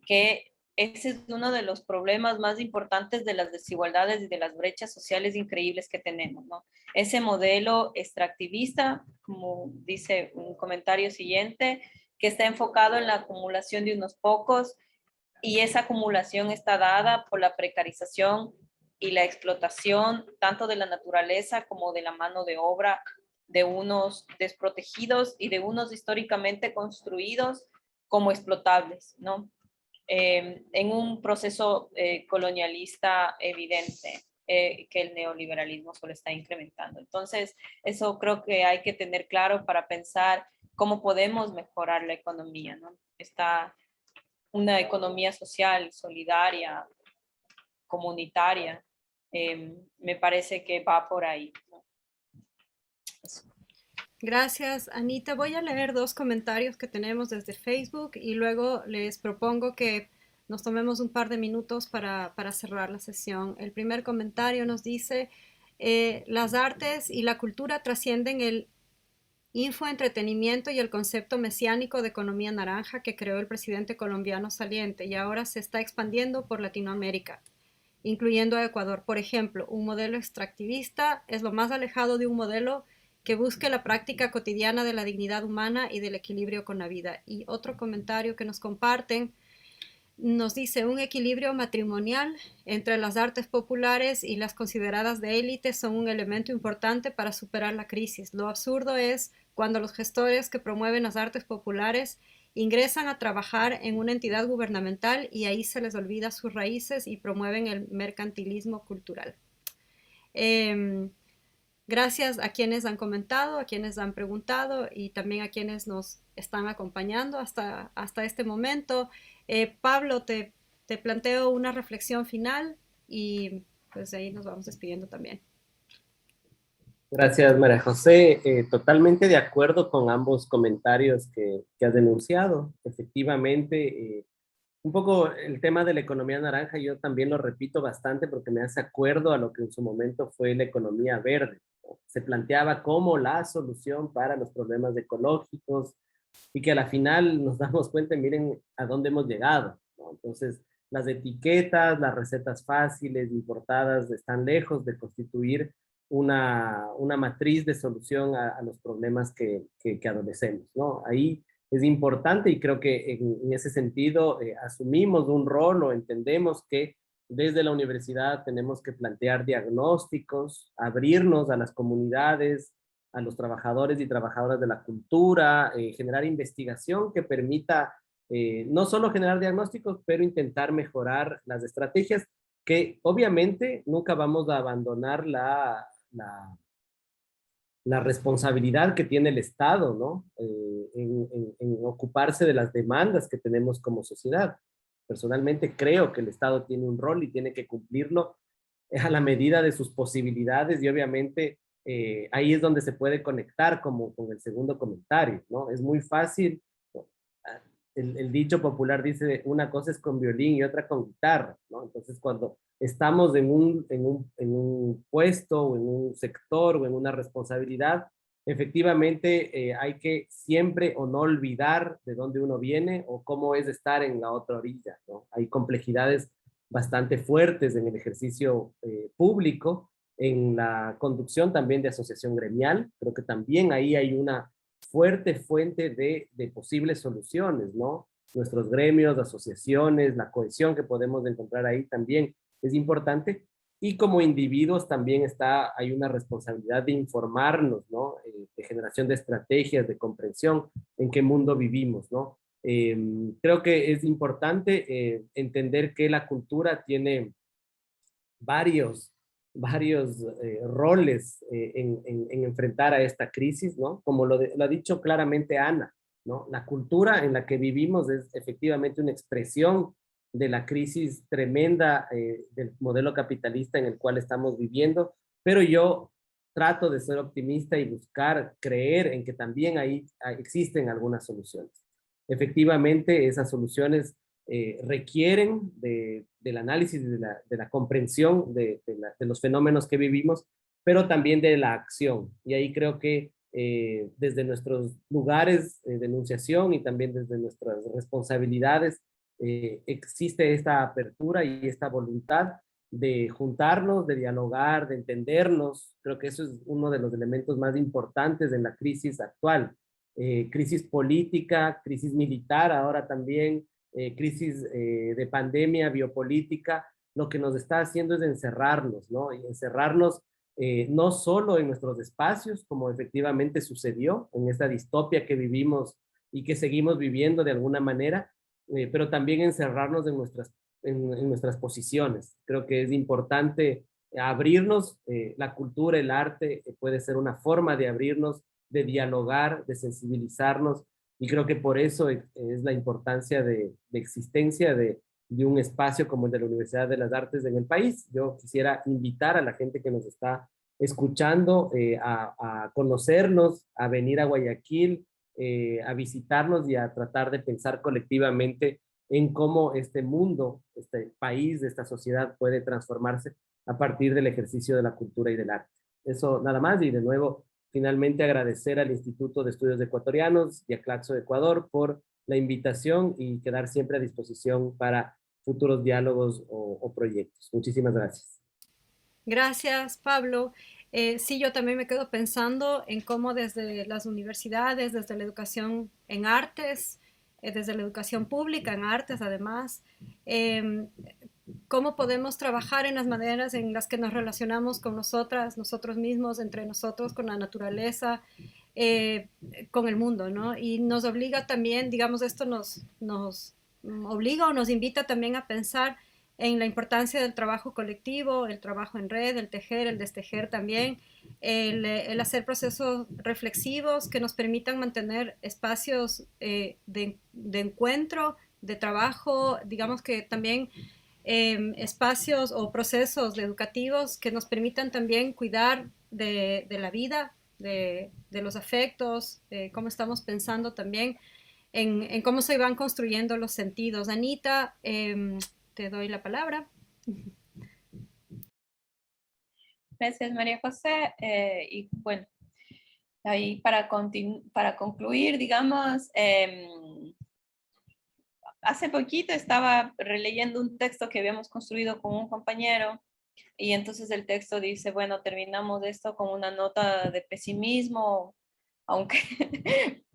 que ese es uno de los problemas más importantes de las desigualdades y de las brechas sociales increíbles que tenemos, ¿no? Ese modelo extractivista, como dice un comentario siguiente, que está enfocado en la acumulación de unos pocos y esa acumulación está dada por la precarización y la explotación tanto de la naturaleza como de la mano de obra de unos desprotegidos y de unos históricamente construidos como explotables, ¿no? En un proceso colonialista evidente que el neoliberalismo solo está incrementando. Entonces, eso creo que hay que tener claro para pensar cómo podemos mejorar la economía, ¿no? Está una economía social, solidaria, comunitaria, me parece que va por ahí, ¿no? Gracias, Anita. Voy a leer dos comentarios que tenemos desde Facebook y luego les propongo que nos tomemos un par de minutos para cerrar la sesión. El primer comentario nos dice, las artes y la cultura trascienden el infoentretenimiento y el concepto mesiánico de economía naranja que creó el presidente colombiano saliente y ahora se está expandiendo por Latinoamérica, incluyendo a Ecuador. Por ejemplo, un modelo extractivista es lo más alejado de un modelo que busque la práctica cotidiana de la dignidad humana y del equilibrio con la vida. Y otro comentario que nos comparten nos dice, un equilibrio matrimonial entre las artes populares y las consideradas de élite son un elemento importante para superar la crisis. Lo absurdo es cuando los gestores que promueven las artes populares ingresan a trabajar en una entidad gubernamental y ahí se les olvida sus raíces y promueven el mercantilismo cultural. Gracias a quienes han comentado, a quienes han preguntado y también a quienes nos están acompañando hasta este momento. Pablo, te planteo una reflexión final y pues de ahí nos vamos despidiendo también. Gracias, María José. Totalmente de acuerdo con ambos comentarios que has denunciado. Efectivamente, Un poco el tema de la economía naranja, yo también lo repito bastante porque me hace acuerdo a lo que en su momento fue la economía verde, ¿no? Se planteaba como la solución para los problemas ecológicos y que a la final nos damos cuenta, miren a dónde hemos llegado, ¿no? Entonces, las etiquetas, las recetas fáciles, importadas, están lejos de constituir una matriz de solución a los problemas que adolecemos, ¿no? Ahí es importante y creo que en ese sentido asumimos un rol o entendemos que desde la universidad tenemos que plantear diagnósticos, abrirnos a las comunidades, a los trabajadores y trabajadoras de la cultura, generar investigación que permita no solo generar diagnósticos, pero intentar mejorar las estrategias que obviamente nunca vamos a abandonar la responsabilidad que tiene el Estado, ¿no? En ocuparse de las demandas que tenemos como sociedad. Personalmente creo que el Estado tiene un rol y tiene que cumplirlo a la medida de sus posibilidades y obviamente ahí es donde se puede conectar como con el segundo comentario, ¿no? Es muy fácil, el dicho popular dice, una cosa es con violín y otra con guitarra, ¿no? Entonces, cuando estamos en un puesto o en un sector o en una responsabilidad, efectivamente hay que siempre o no olvidar de dónde uno viene o cómo es estar en la otra orilla, ¿no? Hay complejidades bastante fuertes en el ejercicio público, en la conducción también de asociación gremial. Creo que también ahí hay una fuerte fuente de posibles soluciones, ¿no? Nuestros gremios, asociaciones, la cohesión que podemos encontrar ahí también es importante. Y como individuos también hay una responsabilidad de informarnos, ¿no? De generación de estrategias, de comprensión en qué mundo vivimos, ¿no? Creo que es importante entender que la cultura tiene varios, varios roles en enfrentar a esta crisis, ¿no? Como lo ha dicho claramente Ana, ¿no? La cultura en la que vivimos es efectivamente una expresión de la crisis tremenda del modelo capitalista en el cual estamos viviendo, pero yo trato de ser optimista y buscar creer en que también ahí existen algunas soluciones. Efectivamente, esas soluciones requieren del análisis, de la comprensión de los fenómenos que vivimos, pero también de la acción. Y ahí creo que desde nuestros lugares de enunciación y también desde nuestras responsabilidades, existe esta apertura y esta voluntad de juntarnos, de dialogar, de entendernos. Creo que eso es uno de los elementos más importantes en la crisis actual. Crisis política, crisis militar, ahora también crisis de pandemia, biopolítica, lo que nos está haciendo es encerrarnos, ¿no? Y encerrarnos no solo en nuestros espacios, como efectivamente sucedió en esta distopia que vivimos y que seguimos viviendo de alguna manera, pero también encerrarnos en nuestras posiciones. Creo que es importante abrirnos, la cultura, el arte puede ser una forma de abrirnos, de dialogar, de sensibilizarnos, y creo que por eso es la importancia de existencia de un espacio como el de la Universidad de las Artes en el país. Yo quisiera invitar a la gente que nos está escuchando a conocernos, a venir a Guayaquil, a visitarnos y a tratar de pensar colectivamente en cómo este mundo, este país, esta sociedad puede transformarse a partir del ejercicio de la cultura y del arte. Eso nada más, y de nuevo, finalmente agradecer al Instituto de Estudios Ecuatorianos y a Claxo Ecuador por la invitación y quedar siempre a disposición para futuros diálogos o proyectos. Muchísimas gracias. Gracias, Pablo. Sí, yo también me quedo pensando en cómo desde las universidades, desde la educación en artes, desde la educación pública en artes además, eh, cómo podemos trabajar en las maneras en las que nos relacionamos con nosotras, nosotros mismos, entre nosotros, con la naturaleza, eh, con el mundo, ¿no? Y nos obliga también, digamos, esto nos obliga o nos invita también a pensar en la importancia del trabajo colectivo, el trabajo en red, el tejer, el destejer también, el hacer procesos reflexivos que nos permitan mantener espacios de encuentro, de trabajo, digamos que también espacios o procesos educativos que nos permitan también cuidar de la vida, de los afectos, cómo estamos pensando también en cómo se van construyendo los sentidos. Anita, te doy la palabra. Gracias, María José. Y bueno, ahí para concluir, digamos, hace poquito estaba releyendo un texto que habíamos construido con un compañero y entonces el texto dice, bueno, terminamos esto con una nota de pesimismo, aunque,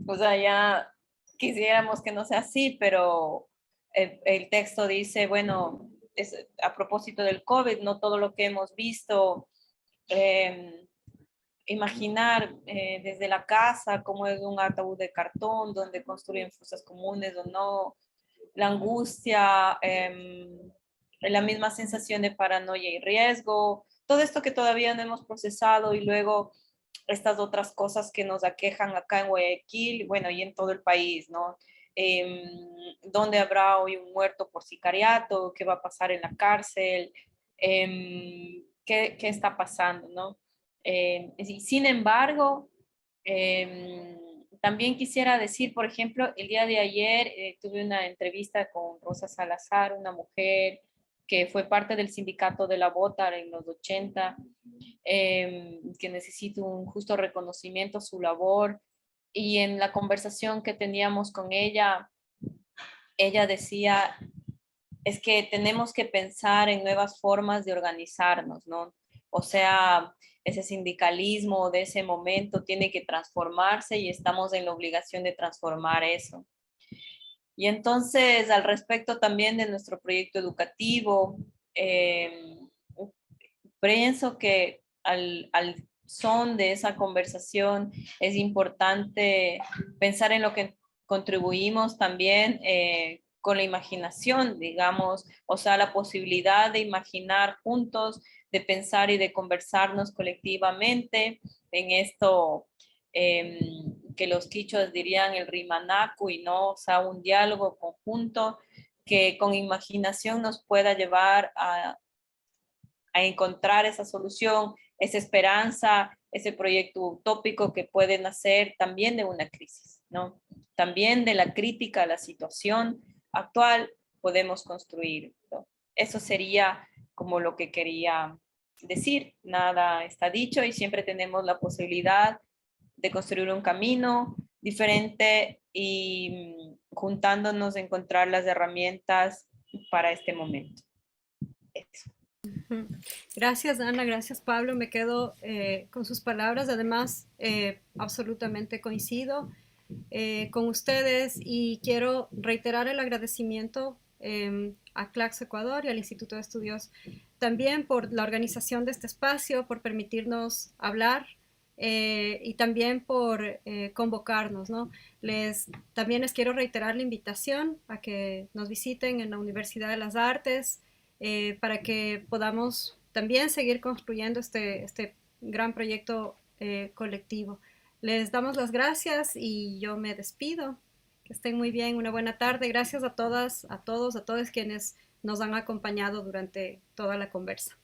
o sea, ya quisiéramos que no sea así, pero el texto dice, bueno, a propósito del COVID, no todo lo que hemos visto, imaginar desde la casa cómo es un ataúd de cartón, donde construyen fosas comunes o no, la angustia, la misma sensación de paranoia y riesgo, todo esto que todavía no hemos procesado y luego estas otras cosas que nos aquejan acá en Guayaquil, bueno, y en todo el país, ¿no? ¿Dónde habrá hoy un muerto por sicariato? ¿Qué va a pasar en la cárcel? ¿Qué está pasando, no? Sin embargo, también quisiera decir, por ejemplo, el día de ayer tuve una entrevista con Rosa Salazar, una mujer que fue parte del sindicato de la Bota en los 80, que necesita un justo reconocimiento a su labor. Y en la conversación que teníamos con ella decía, es que tenemos que pensar en nuevas formas de organizarnos, ¿no? O sea, ese sindicalismo de ese momento tiene que transformarse y estamos en la obligación de transformar eso. Y entonces, al respecto también de nuestro proyecto educativo, pienso que al son de esa conversación es importante pensar en lo que contribuimos también con la imaginación, digamos, o sea, la posibilidad de imaginar juntos, de pensar y de conversarnos colectivamente en esto que los quichuas dirían el rimanaku y no, o sea, un diálogo conjunto que con imaginación nos pueda llevar a encontrar esa solución, esa esperanza, ese proyecto utópico que puede nacer también de una crisis, ¿no? También de la crítica a la situación actual podemos construir, ¿no? Eso sería como lo que quería decir. Nada está dicho y siempre tenemos la posibilidad de construir un camino diferente y juntándonos encontrar las herramientas para este momento. Eso. Gracias, Ana, gracias, Pablo. Me quedo con sus palabras. Además, absolutamente coincido con ustedes y quiero reiterar el agradecimiento a Claxo Ecuador y al Instituto de Estudios también por la organización de este espacio, por permitirnos hablar y también por convocarnos, ¿no? También les quiero reiterar la invitación a que nos visiten en la Universidad de las Artes para que podamos también seguir construyendo este gran proyecto colectivo. Les damos las gracias y yo me despido. Que estén muy bien, una buena tarde. Gracias a todas, a todos quienes nos han acompañado durante toda la conversa.